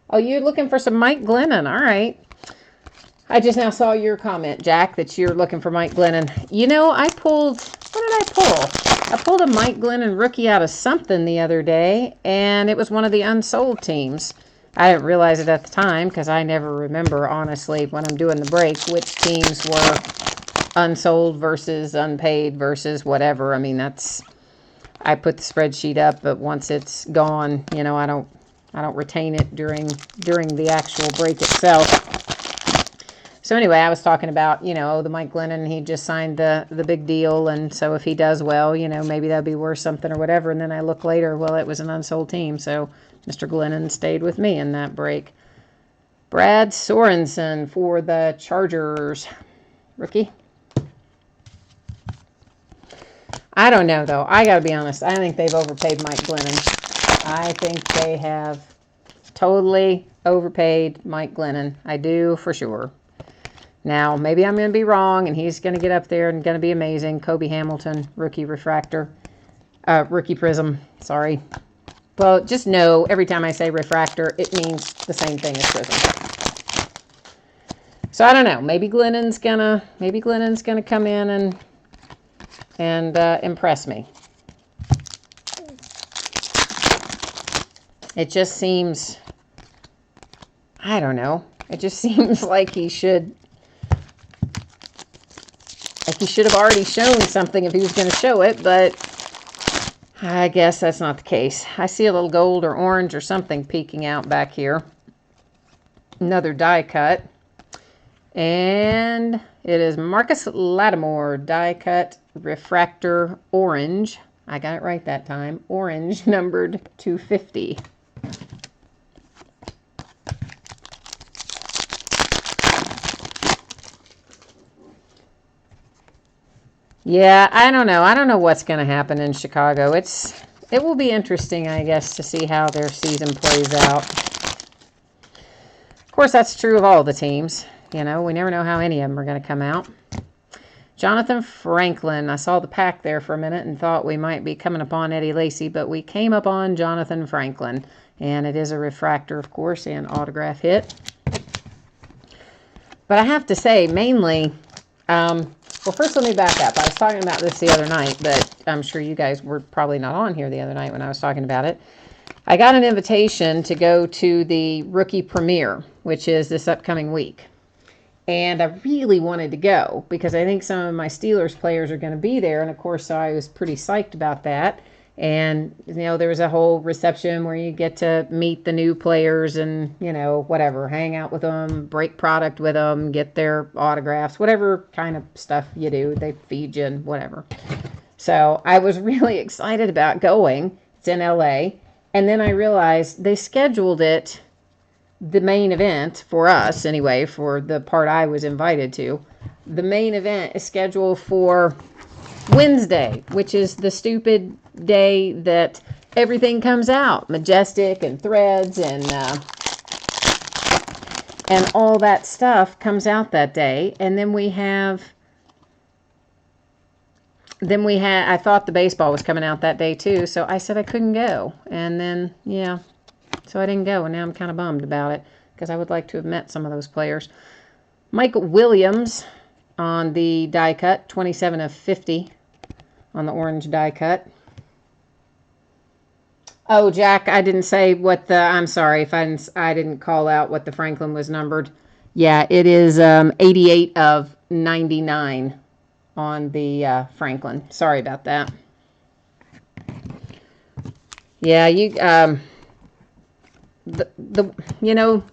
Oh, you're looking for some Mike Glennon. All right. I just now saw your comment, Jack, that you're looking for Mike Glennon. I pulled, what did I pull? I pulled a Mike Glennon rookie out of something the other day, and it was one of the unsold teams. I didn't realize it at the time because I never remember, honestly, when I'm doing the break, which teams were unsold versus unpaid versus whatever. I mean, I put the spreadsheet up, but once it's gone, I don't retain it during the actual break itself. So anyway, I was talking about, the Mike Glennon, he just signed the big deal. And so if he does well, maybe that'll be worth something or whatever. And then I look later, well, it was an unsold team. So Mr. Glennon stayed with me in that break. Brad Sorensen for the Chargers. Rookie. I don't know, though. I got to be honest. I think they've overpaid Mike Glennon. I think they have totally overpaid Mike Glennon. I do, for sure. Now, maybe I'm going to be wrong, and he's going to get up there and going to be amazing. Kobe Hamilton, rookie refractor. Rookie prism, sorry. Well, just know, every time I say refractor, it means the same thing as prism. So, I don't know. Maybe Glennon's going to come in and impress me. It just seems, I don't know. It just seems like he should. like he should have already shown something if he was going to show it, but I guess that's not the case. I see a little gold or orange or something peeking out back here. Another die cut. And it is Marcus Lattimore, die cut refractor orange. I got it right that time. Orange, numbered 250. Yeah, I don't know. I don't know what's going to happen in Chicago. It will be interesting, I guess, to see how their season plays out. Of course, that's true of all the teams. You know, we never know how any of them are going to come out. Jonathan Franklin. I saw the pack there for a minute and thought we might be coming upon Eddie Lacy, but we came upon Jonathan Franklin. And it is a refractor, of course, and autograph hit. But I have to say, mainly, well, first let me back up. I was talking about this the other night, but I'm sure you guys were probably not on here the other night when I was talking about it. I got an invitation to go to the rookie premiere, which is this upcoming week. And I really wanted to go because I think some of my Steelers players are going to be there. And of course, so I was pretty psyched about that. And, you know, there was a whole reception where you get to meet the new players and, you know, whatever, hang out with them, break product with them, get their autographs, whatever kind of stuff you do. They feed you and whatever. So I was really excited about going. It's in LA. And then I realized they scheduled it, the main event for us anyway, for the part I was invited to. The main event is scheduled for Wednesday, which is the stupid day that everything comes out. Majestic and Threads and all that stuff comes out that day. And then we had, I thought the baseball was coming out that day too. So I said I couldn't go. And then, yeah, so I didn't go. And now I'm kind of bummed about it because I would like to have met some of those players. Mike Williams on the die cut, 27 of 50 on the orange die cut. Oh, Jack, I didn't say what the, I'm sorry if I didn't call out what the Franklin was numbered. Yeah, it is 88 of 99 on the Franklin. Sorry about that. Yeah, you you know,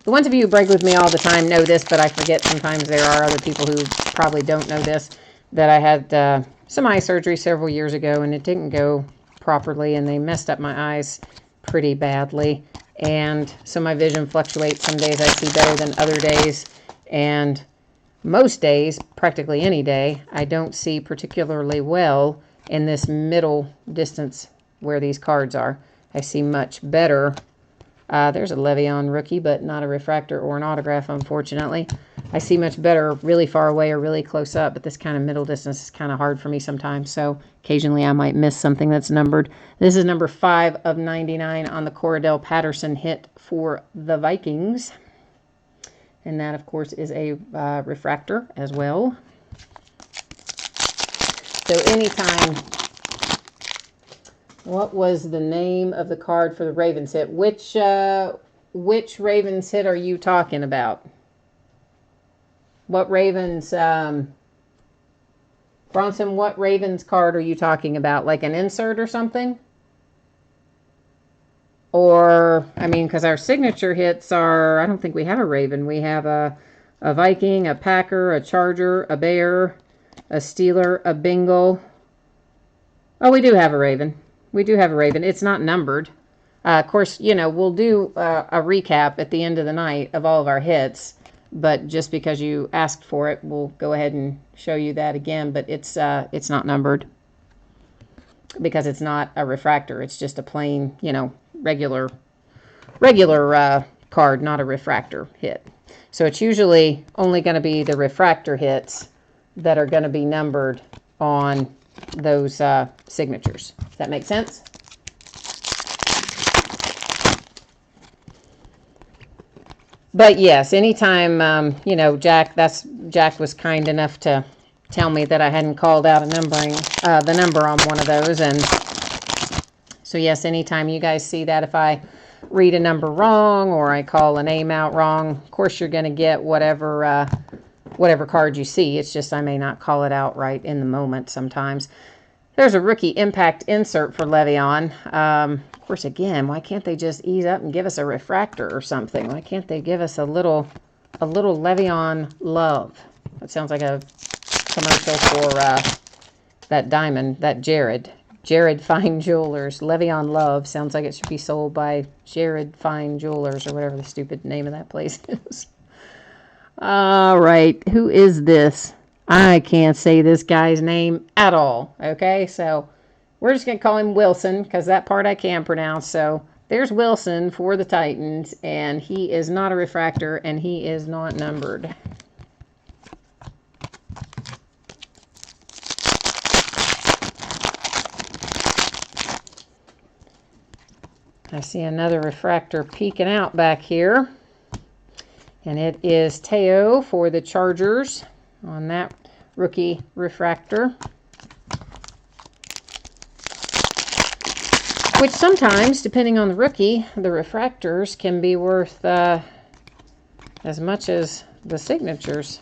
the ones of you who break with me all the time know this, but I forget sometimes there are other people who probably don't know this, that I had some eye surgery several years ago, and it didn't go properly, and they messed up my eyes pretty badly. And so my vision fluctuates. Some days I see better than other days, and most days, practically any day, I don't see particularly well in this middle distance where these cards are. I see much better. There's a Le'Veon rookie, but not a refractor or an autograph, unfortunately. I see much better really far away or really close up, but this kind of middle distance is kind of hard for me sometimes, so occasionally I might miss something that's numbered. This is number 5 of 99 on the Cordell Patterson hit for the Vikings. And that, of course, is a refractor as well. So anytime... What was the name of the card for the Ravens hit? Which Ravens hit are you talking about? What Ravens, Bronson, what Ravens card are you talking about? Like an insert or something? Or, I mean, because our signature hits are, I don't think we have a Raven. We have a Viking, a Packer, a Charger, a Bear, a Steeler, a Bengal. Oh, we do have a Raven. We do have a Raven. It's not numbered. Of course, you know, we'll do a recap at the end of the night of all of our hits. But just because you asked for it, we'll go ahead and show you that again. But it's not numbered because it's not a refractor. It's just a plain, you know, regular card, not a refractor hit. So it's usually only going to be the refractor hits that are going to be numbered on those signatures. Does that make sense? But yes, anytime, you know, Jack was kind enough to tell me that I hadn't called out the number on one of those. And so yes, anytime you guys see that, if I read a number wrong or I call a name out wrong, of course you're going to get whatever whatever card you see. It's just I may not call it out right in the moment sometimes. There's a rookie impact insert for Le'Veon. Of course, again, why can't they just ease up and give us a refractor or something? Why can't they give us a little Le'Veon love? That sounds like a commercial for that diamond, that Jared Fine Jewelers. Le'Veon Love sounds like it should be sold by Jared Fine Jewelers or whatever the stupid name of that place is. All right, who is this? I can't say this guy's name at all. Okay, so we're just going to call him Wilson because that part I can pronounce. So there's Wilson for the Titans, and he is not a refractor, and he is not numbered. I see another refractor peeking out back here. And it is Teo for the Chargers on that rookie refractor. Which sometimes, depending on the rookie, the refractors can be worth as much as the signatures.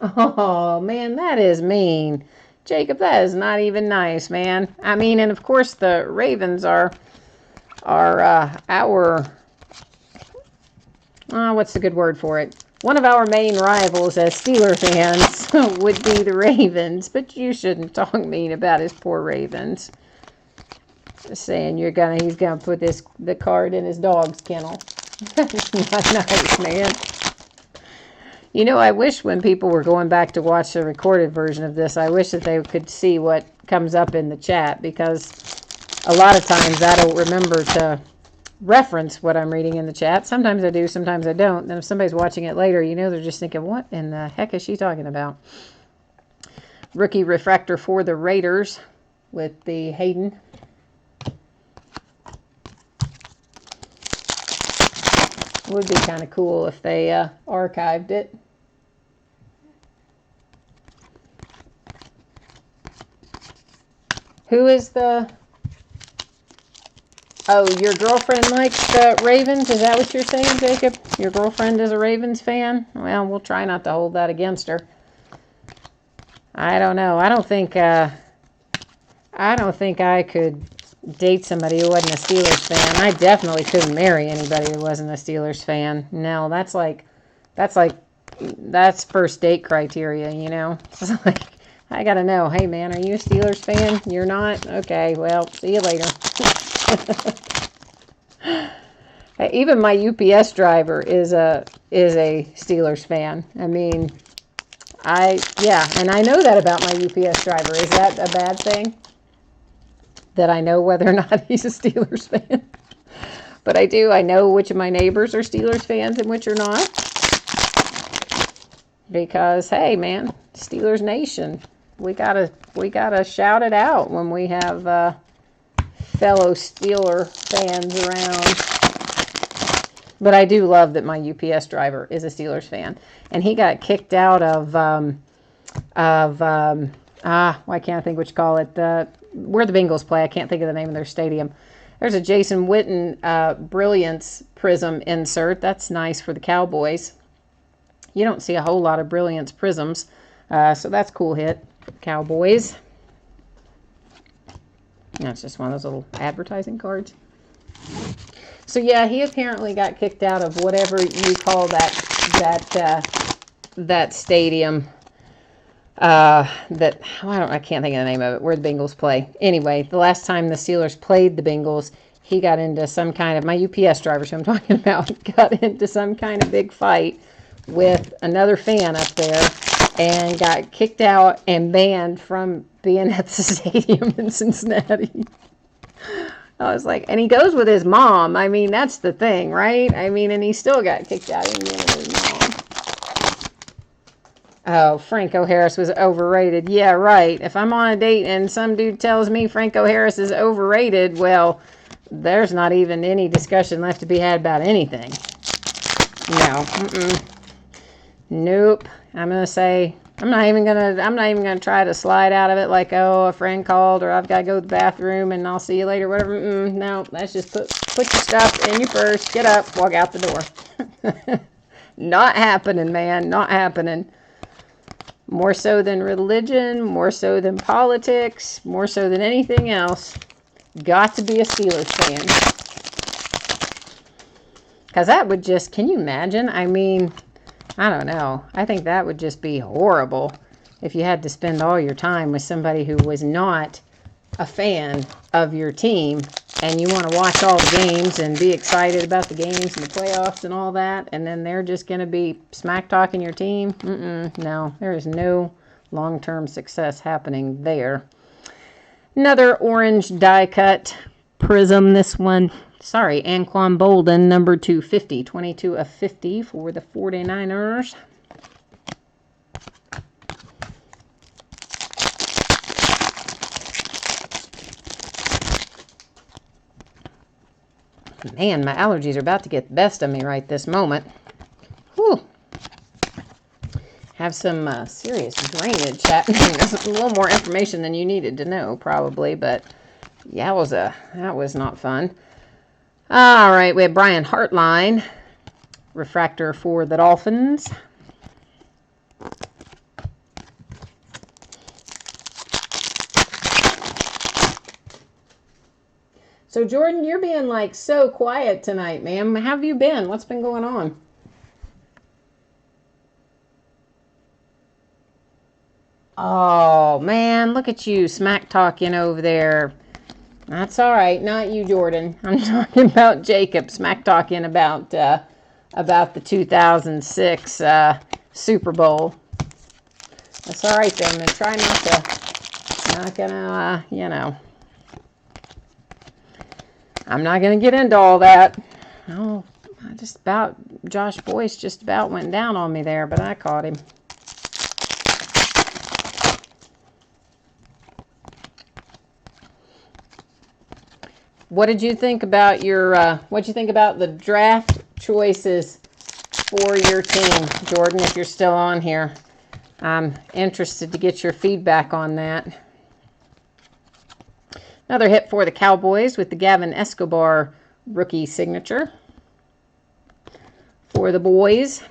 Oh, man, that is mean. Jacob, that is not even nice, man. I mean, and of course the Ravens are our, what's the good word for it? One of our main rivals as Steeler fans would be the Ravens, but you shouldn't talk mean about his poor Ravens. Just saying he's gonna put the card in his dog's kennel. That's not nice, man. You know, I wish when people were going back to watch the recorded version of this, I wish that they could see what comes up in the chat, because a lot of times I don't remember to reference what I'm reading in the chat. Sometimes I do, sometimes I don't. And if somebody's watching it later, you know, they're just thinking, what in the heck is she talking about? Rookie refractor for the Raiders with the Hayden. Would be kind of cool if they archived it. Who is the... Oh, your girlfriend likes the Ravens? Is that what you're saying, Jacob? Your girlfriend is a Ravens fan? Well, we'll try not to hold that against her. I don't know. I don't think I could date somebody who wasn't a Steelers fan. I definitely couldn't marry anybody who wasn't a Steelers fan. No, that's first date criteria, you know? It's like, I gotta know, hey man, are you a Steelers fan? You're not? Okay, well, see you later. Even my UPS driver is a Steelers fan. I mean, and I know that about my UPS driver. Is that a bad thing? That I know whether or not he's a Steelers fan. But I do. I know which of my neighbors are Steelers fans and which are not. Because, hey, man, Steelers Nation. We gotta shout it out when we have fellow Steeler fans around. But I do love that my UPS driver is a Steelers fan. And he got kicked out of why can't I think what you call it? Where the Bengals play. I can't think of the name of their stadium. There's a Jason Witten Brilliance Prism insert. That's nice for the Cowboys. You don't see a whole lot of Brilliance Prisms. So that's a cool hit for the Cowboys. That's just one of those little advertising cards. So yeah, he apparently got kicked out of whatever you call that stadium. I can't think of the name of it, where the Bengals play. Anyway, the last time the Steelers played the Bengals, he got into some kind of, my UPS driver, who I'm talking about, got into some kind of big fight with another fan up there and got kicked out and banned from being at the stadium in Cincinnati. I was like, and he goes with his mom. I mean, that's the thing, right? I mean, and he still got kicked out even with his mom. Oh, Franco Harris was overrated. Yeah, right. If I'm on a date and some dude tells me Franco Harris is overrated, well, there's not even any discussion left to be had about anything. No. Nope. I'm going to say I'm not even gonna try to slide out of it like, oh, a friend called or I've got to go to the bathroom and I'll see you later, whatever. No, that's just put your stuff in your purse, get up, walk out the door. Not happening, man. Not happening. More so than religion, more so than politics, more so than anything else. Got to be a Steelers fan. Because that would just, can you imagine? I mean, I don't know. I think that would just be horrible if you had to spend all your time with somebody who was not a fan of your team and you want to watch all the games and be excited about the games and the playoffs and all that, and then they're just going to be smack talking your team. No, there is no long-term success happening there. Another orange die cut prism. This one, sorry, Anquan Bolden, number 250, 22 of 50 for the 49ers. Man, my allergies are about to get the best of me right this moment. Whew. Have some serious drainage happening. That's a little more information than you needed to know, probably, but yeah, that was not fun. All right, we have Brian Hartline, refractor for the Dolphins. So, Jordan, you're being like so quiet tonight, ma'am. How have you been? What's been going on? Oh, man, look at you smack talking over there. That's all right. Not you, Jordan. I'm talking about Jacob smack talking about the 2006 Super Bowl. That's all right, then. And try not gonna, I'm not gonna get into all that. Oh, Josh Boyce just about went down on me there, but I caught him. What did you think about what'd you think about the draft choices for your team, Jordan, if you're still on here? I'm interested to get your feedback on that. Another hit for the Cowboys with the Gavin Escobar rookie signature for the boys.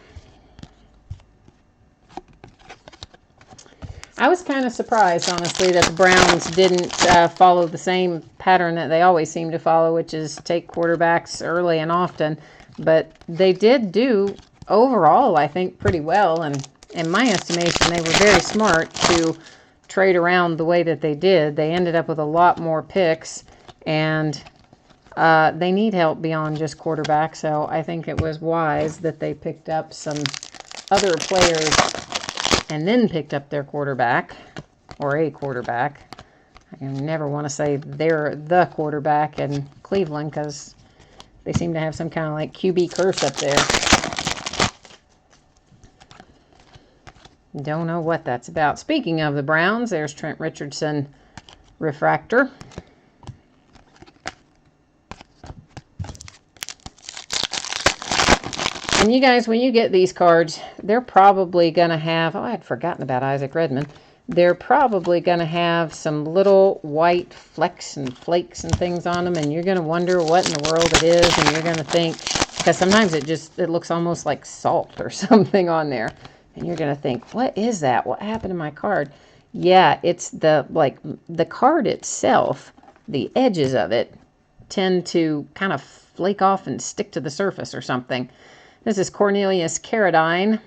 I was kind of surprised, honestly, that the Browns didn't follow the same pattern that they always seem to follow, which is take quarterbacks early and often. But they did do, overall, I think, pretty well. And in my estimation, they were very smart to trade around the way that they did. They ended up with a lot more picks, and they need help beyond just quarterback. So I think it was wise that they picked up some other players and then picked up their quarterback, or a quarterback. I never want to say they're the quarterback in Cleveland because they seem to have some kind of like QB curse up there. Don't know what that's about. Speaking of the Browns, there's Trent Richardson refractor. And you guys, when you get these cards, they're probably going to have, oh, I had forgotten about Isaac Redman. They're probably going to have some little white flecks and flakes and things on them, and you're going to wonder what in the world it is, and you're going to think, because sometimes it looks almost like salt or something on there, and you're going to think, what is that? What happened to my card? Yeah, it's the card itself, the edges of it tend to kind of flake off and stick to the surface or something. This is Cornelius Carradine,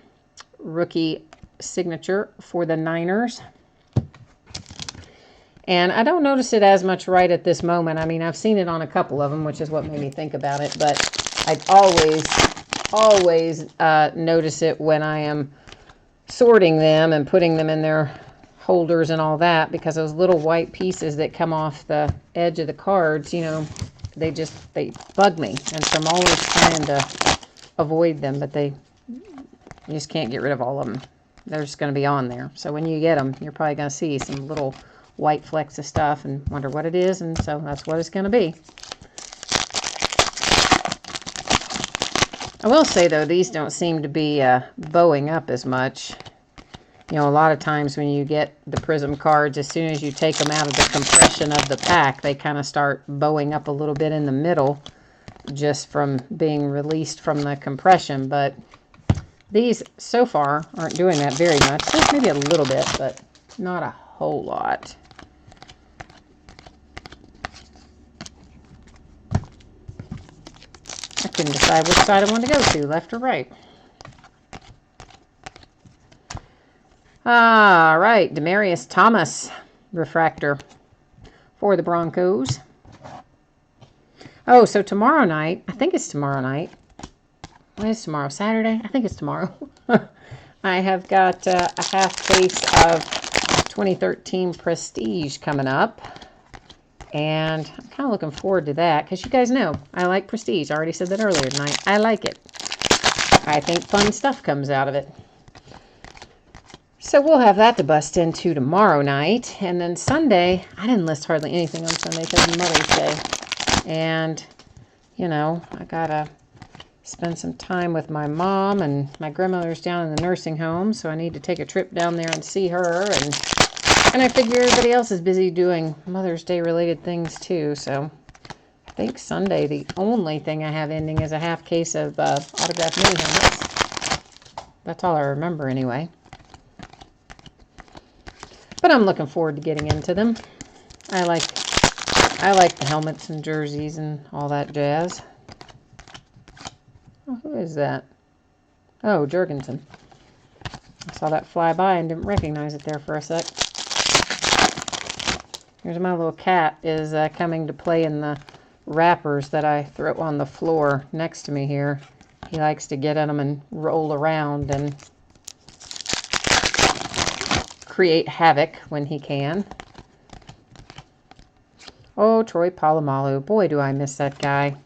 rookie signature for the Niners. And I don't notice it as much right at this moment. I mean, I've seen it on a couple of them, which is what made me think about it. But I always notice it when I am sorting them and putting them in their holders and all that, because those little white pieces that come off the edge of the cards, you know, they bug me. And so I'm always trying to avoid them, but you just can't get rid of all of them. They're just going to be on there. So when you get them, you're probably going to see some little white flecks of stuff and wonder what it is, and so that's what it's going to be. I will say, though, these don't seem to be bowing up as much. You know, a lot of times when you get the Prism cards, as soon as you take them out of the compression of the pack, they kind of start bowing up a little bit in the middle just from being released from the compression. But these, so far, aren't doing that very much. Maybe a little bit, but not a whole lot. I couldn't decide which side I wanted to go to, left or right. All right, Demaryius Thomas refractor for the Broncos. Oh, so tomorrow night, I think it's tomorrow night. What is tomorrow? Saturday? I think it's tomorrow. I have got a half case of 2013 Prestige coming up. And I'm kind of looking forward to that because you guys know I like Prestige. I already said that earlier tonight. I like it. I think fun stuff comes out of it. So we'll have that to bust into tomorrow night. And then Sunday, I didn't list hardly anything on Sunday because of Mother's Day. And, you know, I got to spend some time with my mom, and my grandmother's down in the nursing home, so I need to take a trip down there and see her. And I figure everybody else is busy doing Mother's Day related things too. So I think Sunday, the only thing I have ending is a half case of autographed mini helmets. That's all I remember anyway. But I'm looking forward to getting into them. I like the helmets and jerseys and all that jazz. Oh, who is that? Oh, Jurgensen. I saw that fly by and didn't recognize it there for a sec. Here's my little cat is coming to play in the wrappers that I throw on the floor next to me here. He likes to get in them and roll around and create havoc when he can. Oh, Troy Polamalu. Boy, do I miss that guy.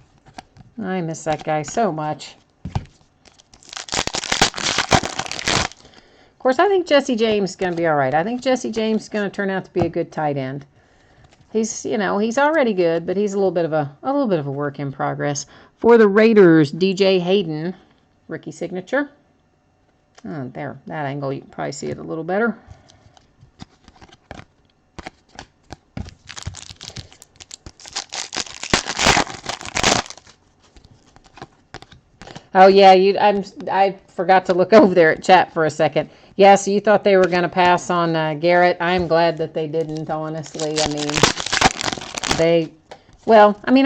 I miss that guy so much. Of course, I think Jesse James is going to be all right. I think Jesse James is going to turn out to be a good tight end. He's, you know, he's already good, but he's a little bit of a work in progress. For the Raiders, DJ Hayden, rookie signature. Oh, there, that angle, you can probably see it a little better. Oh yeah, I forgot to look over there at chat for a second. Yeah, so you thought they were going to pass on Garrett. I'm glad that they didn't, honestly. I mean,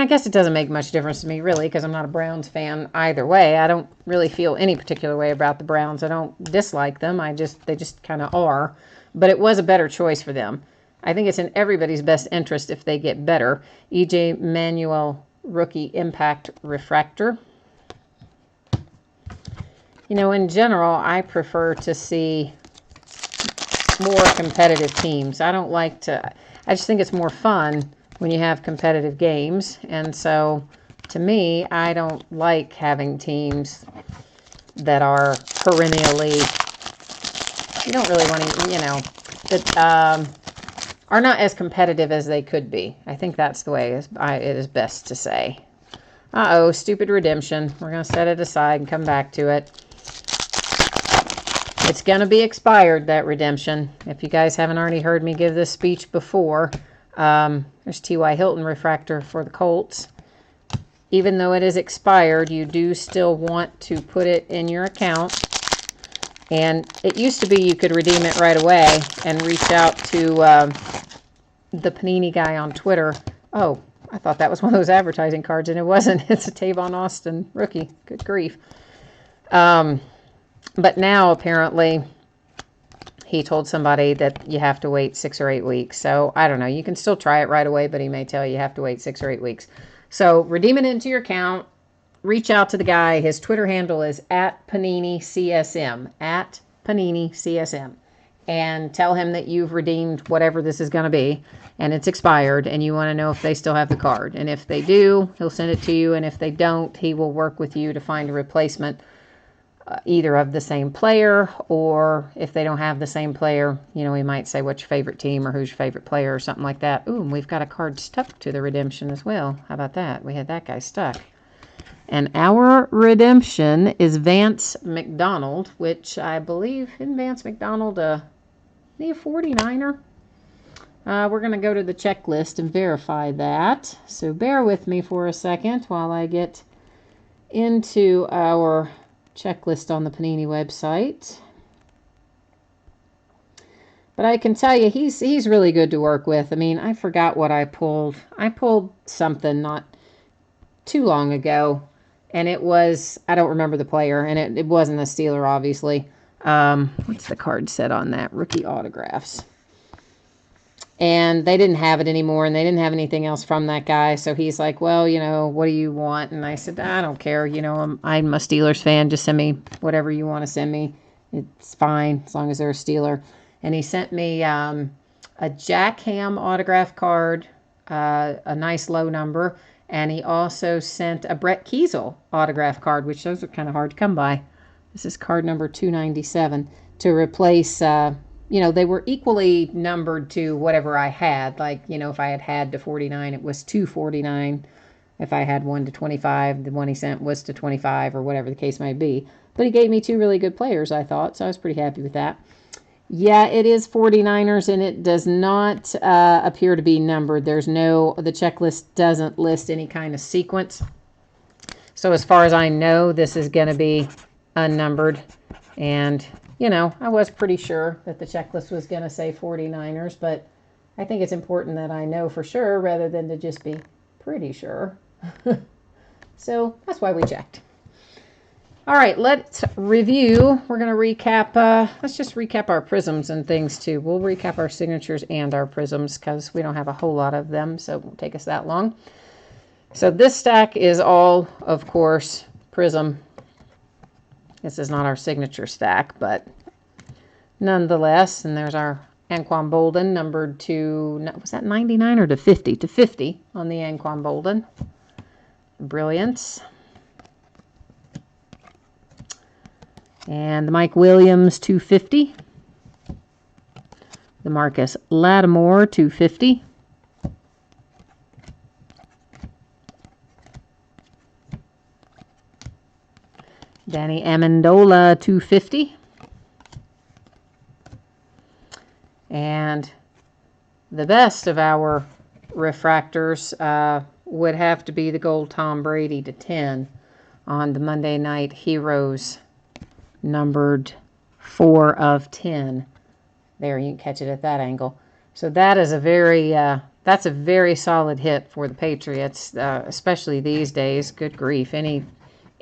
I guess it doesn't make much difference to me, really, because I'm not a Browns fan either way. I don't really feel any particular way about the Browns. I don't dislike them. They just kind of are. But it was a better choice for them. I think it's in everybody's best interest if they get better. E.J. Manuel, rookie impact refractor. You know, in general, I prefer to see more competitive teams. I just think it's more fun when you have competitive games. And so, to me, I don't like having teams that are perennially, you don't really want to, you know, that are not as competitive as they could be. I think that's the way it is best to say. Uh-oh, stupid redemption. We're going to set it aside and come back to it. It's going to be expired, that redemption. If you guys haven't already heard me give this speech before, there's T.Y. Hilton refractor for the Colts. Even though it is expired, you do still want to put it in your account. And it used to be you could redeem it right away and reach out to the Panini guy on Twitter. Oh, I thought that was one of those advertising cards, and it wasn't. It's a Tavon Austin rookie. Good grief. But now, apparently, he told somebody that you have to wait 6 or 8 weeks. So, I don't know. You can still try it right away, but he may tell you have to wait 6 or 8 weeks. So, redeem it into your account. Reach out to the guy. His Twitter handle is @PaniniCSM. @PaniniCSM. And tell him that you've redeemed whatever this is going to be. And it's expired. And you want to know if they still have the card. And if they do, he'll send it to you. And if they don't, he will work with you to find a replacement. Either of the same player, or if they don't have the same player, you know, we might say what's your favorite team or who's your favorite player or something like that. Ooh, and we've got a card stuck to the redemption as well. How about that? We had that guy stuck. And our redemption is Vance McDonald, which I believe, isn't Vance McDonald a 49er? We're going to go to the checklist and verify that. So bear with me for a second while I get into our checklist on the Panini website. But I can tell you, he's really good to work with. I mean, I forgot what I pulled. I pulled something not too long ago, and it was, I don't remember the player, and it wasn't a Steeler, obviously. What's the card set on that? Rookie autographs. And they didn't have it anymore, and they didn't have anything else from that guy. So he's like, well, you know, what do you want? And I said, I don't care. You know, I'm a Steelers fan. Just send me whatever you want to send me. It's fine as long as they're a Steeler. And he sent me a Jack Ham autograph card, a nice low number. And he also sent a Brett Kiesel autograph card, which those are kind of hard to come by. This is card number 297 to replace... you know, they were equally numbered to whatever I had. Like, you know, if I had to 49, it was 249. If I had 1 to 25, the one he sent was to 25, or whatever the case might be. But he gave me 2 really good players, I thought, so I was pretty happy with that. Yeah, it is 49ers, and it does not appear to be numbered. The checklist doesn't list any kind of sequence. So as far as I know, this is going to be unnumbered. And you know, I was pretty sure that the checklist was going to say 49ers, but I think it's important that I know for sure rather than to just be pretty sure. So that's why we checked. All right, let's review. We're going to recap. Let's just recap our prisms and things too. We'll recap our signatures and our prisms because we don't have a whole lot of them, so it won't take us that long. So this stack is all, of course, prism. This is not our signature stack, but nonetheless, and there's our Anquan Boldin numbered to, was that 99 or to 50? To 50 on the Anquan Boldin. Brilliance. And the Mike Williams 250. The Marcus Lattimore 250. Danny Amendola 250. And the best of our refractors would have to be the gold Tom Brady to 10 on the Monday Night Heroes numbered 4 of 10. There, you can catch it at that angle. So that is that's a very solid hit for the Patriots, especially these days. Good grief.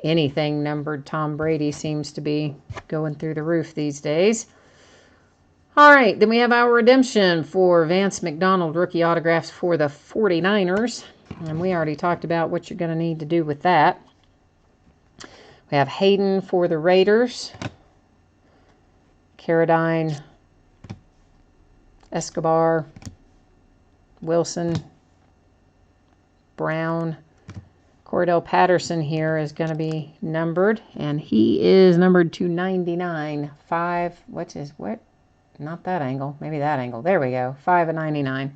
Anything numbered Tom Brady seems to be going through the roof these days. All right, then we have our redemption for Vance McDonald rookie autographs for the 49ers. And we already talked about what you're going to need to do with that. We have Hayden for the Raiders. Carradine, Escobar, Wilson, Brown. Cordell Patterson here is going to be numbered, and he is numbered to 99. 5, what? Not that angle, maybe that angle. There we go, 5 of 99.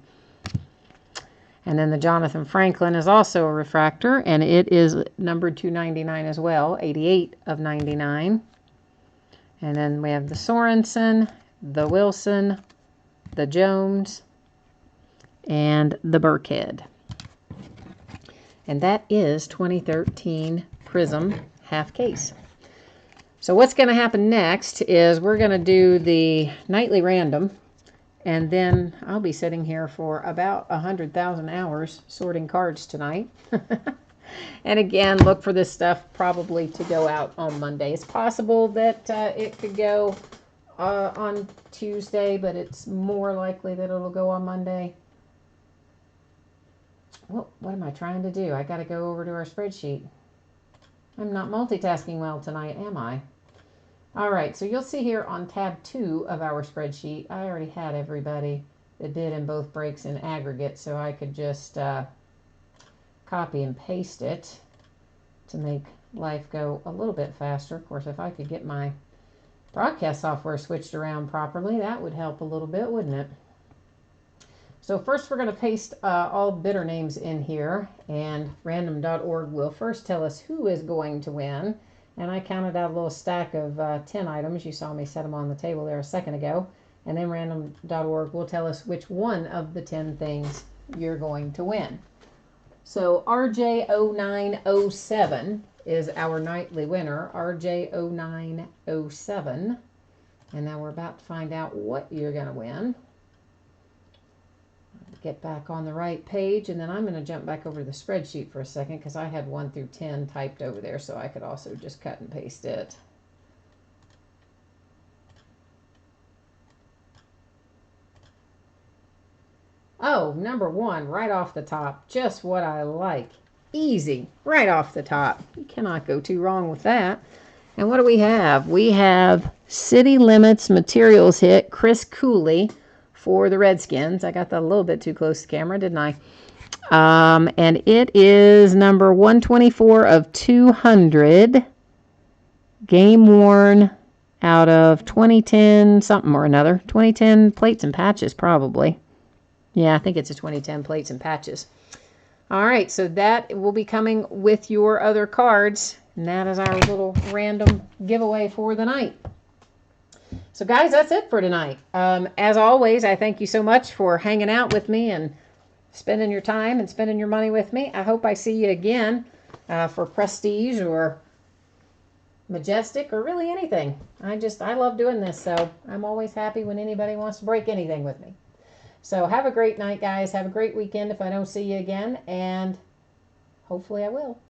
And then the Jonathan Franklin is also a refractor, and it is numbered to 99 as well, 88 of 99. And then we have the Sorensen, the Wilson, the Jones, and the Burkhead. And that is 2013 Prism half case. So what's going to happen next is we're going to do the nightly random. And then I'll be sitting here for about 100,000 hours sorting cards tonight. And again, look for this stuff probably to go out on Monday. It's possible that it could go on Tuesday, but it's more likely that it'll go on Monday. What am I trying to do? I got to go over to our spreadsheet. I'm not multitasking well tonight, am I? All right, so you'll see here on tab 2 of our spreadsheet, I already had everybody that did in both breaks in aggregate, so I could just copy and paste it to make life go a little bit faster. Of course, if I could get my broadcast software switched around properly, that would help a little bit, wouldn't it? So first we're going to paste all bidder names in here, and random.org will first tell us who is going to win. And I counted out a little stack of 10 items. You saw me set them on the table there a second ago. And then random.org will tell us which one of the 10 things you're going to win. So RJ0907 is our nightly winner, RJ0907. And now we're about to find out what you're going to win. Get back on the right page, and then I'm going to jump back over to the spreadsheet for a second because I had 1 through 10 typed over there, so I could also just cut and paste it. Oh, number 1, right off the top, just what I like. Easy, right off the top. You cannot go too wrong with that. And what do we have? We have City Limits Materials hit Chris Cooley for the Redskins. I got that a little bit too close to the camera, didn't I? And it is number 124 of 200. Game worn out of 2010 something or another. 2010 plates and patches, probably. Yeah, I think it's a 2010 plates and patches. All right, so that will be coming with your other cards. And that is our little random giveaway for the night. So guys, that's it for tonight. As always, I thank you so much for hanging out with me and spending your time and spending your money with me. I hope I see you again for Prestige or Majestic or really anything. I love doing this, so I'm always happy when anybody wants to break anything with me. So have a great night, guys. Have a great weekend if I don't see you again, and hopefully I will.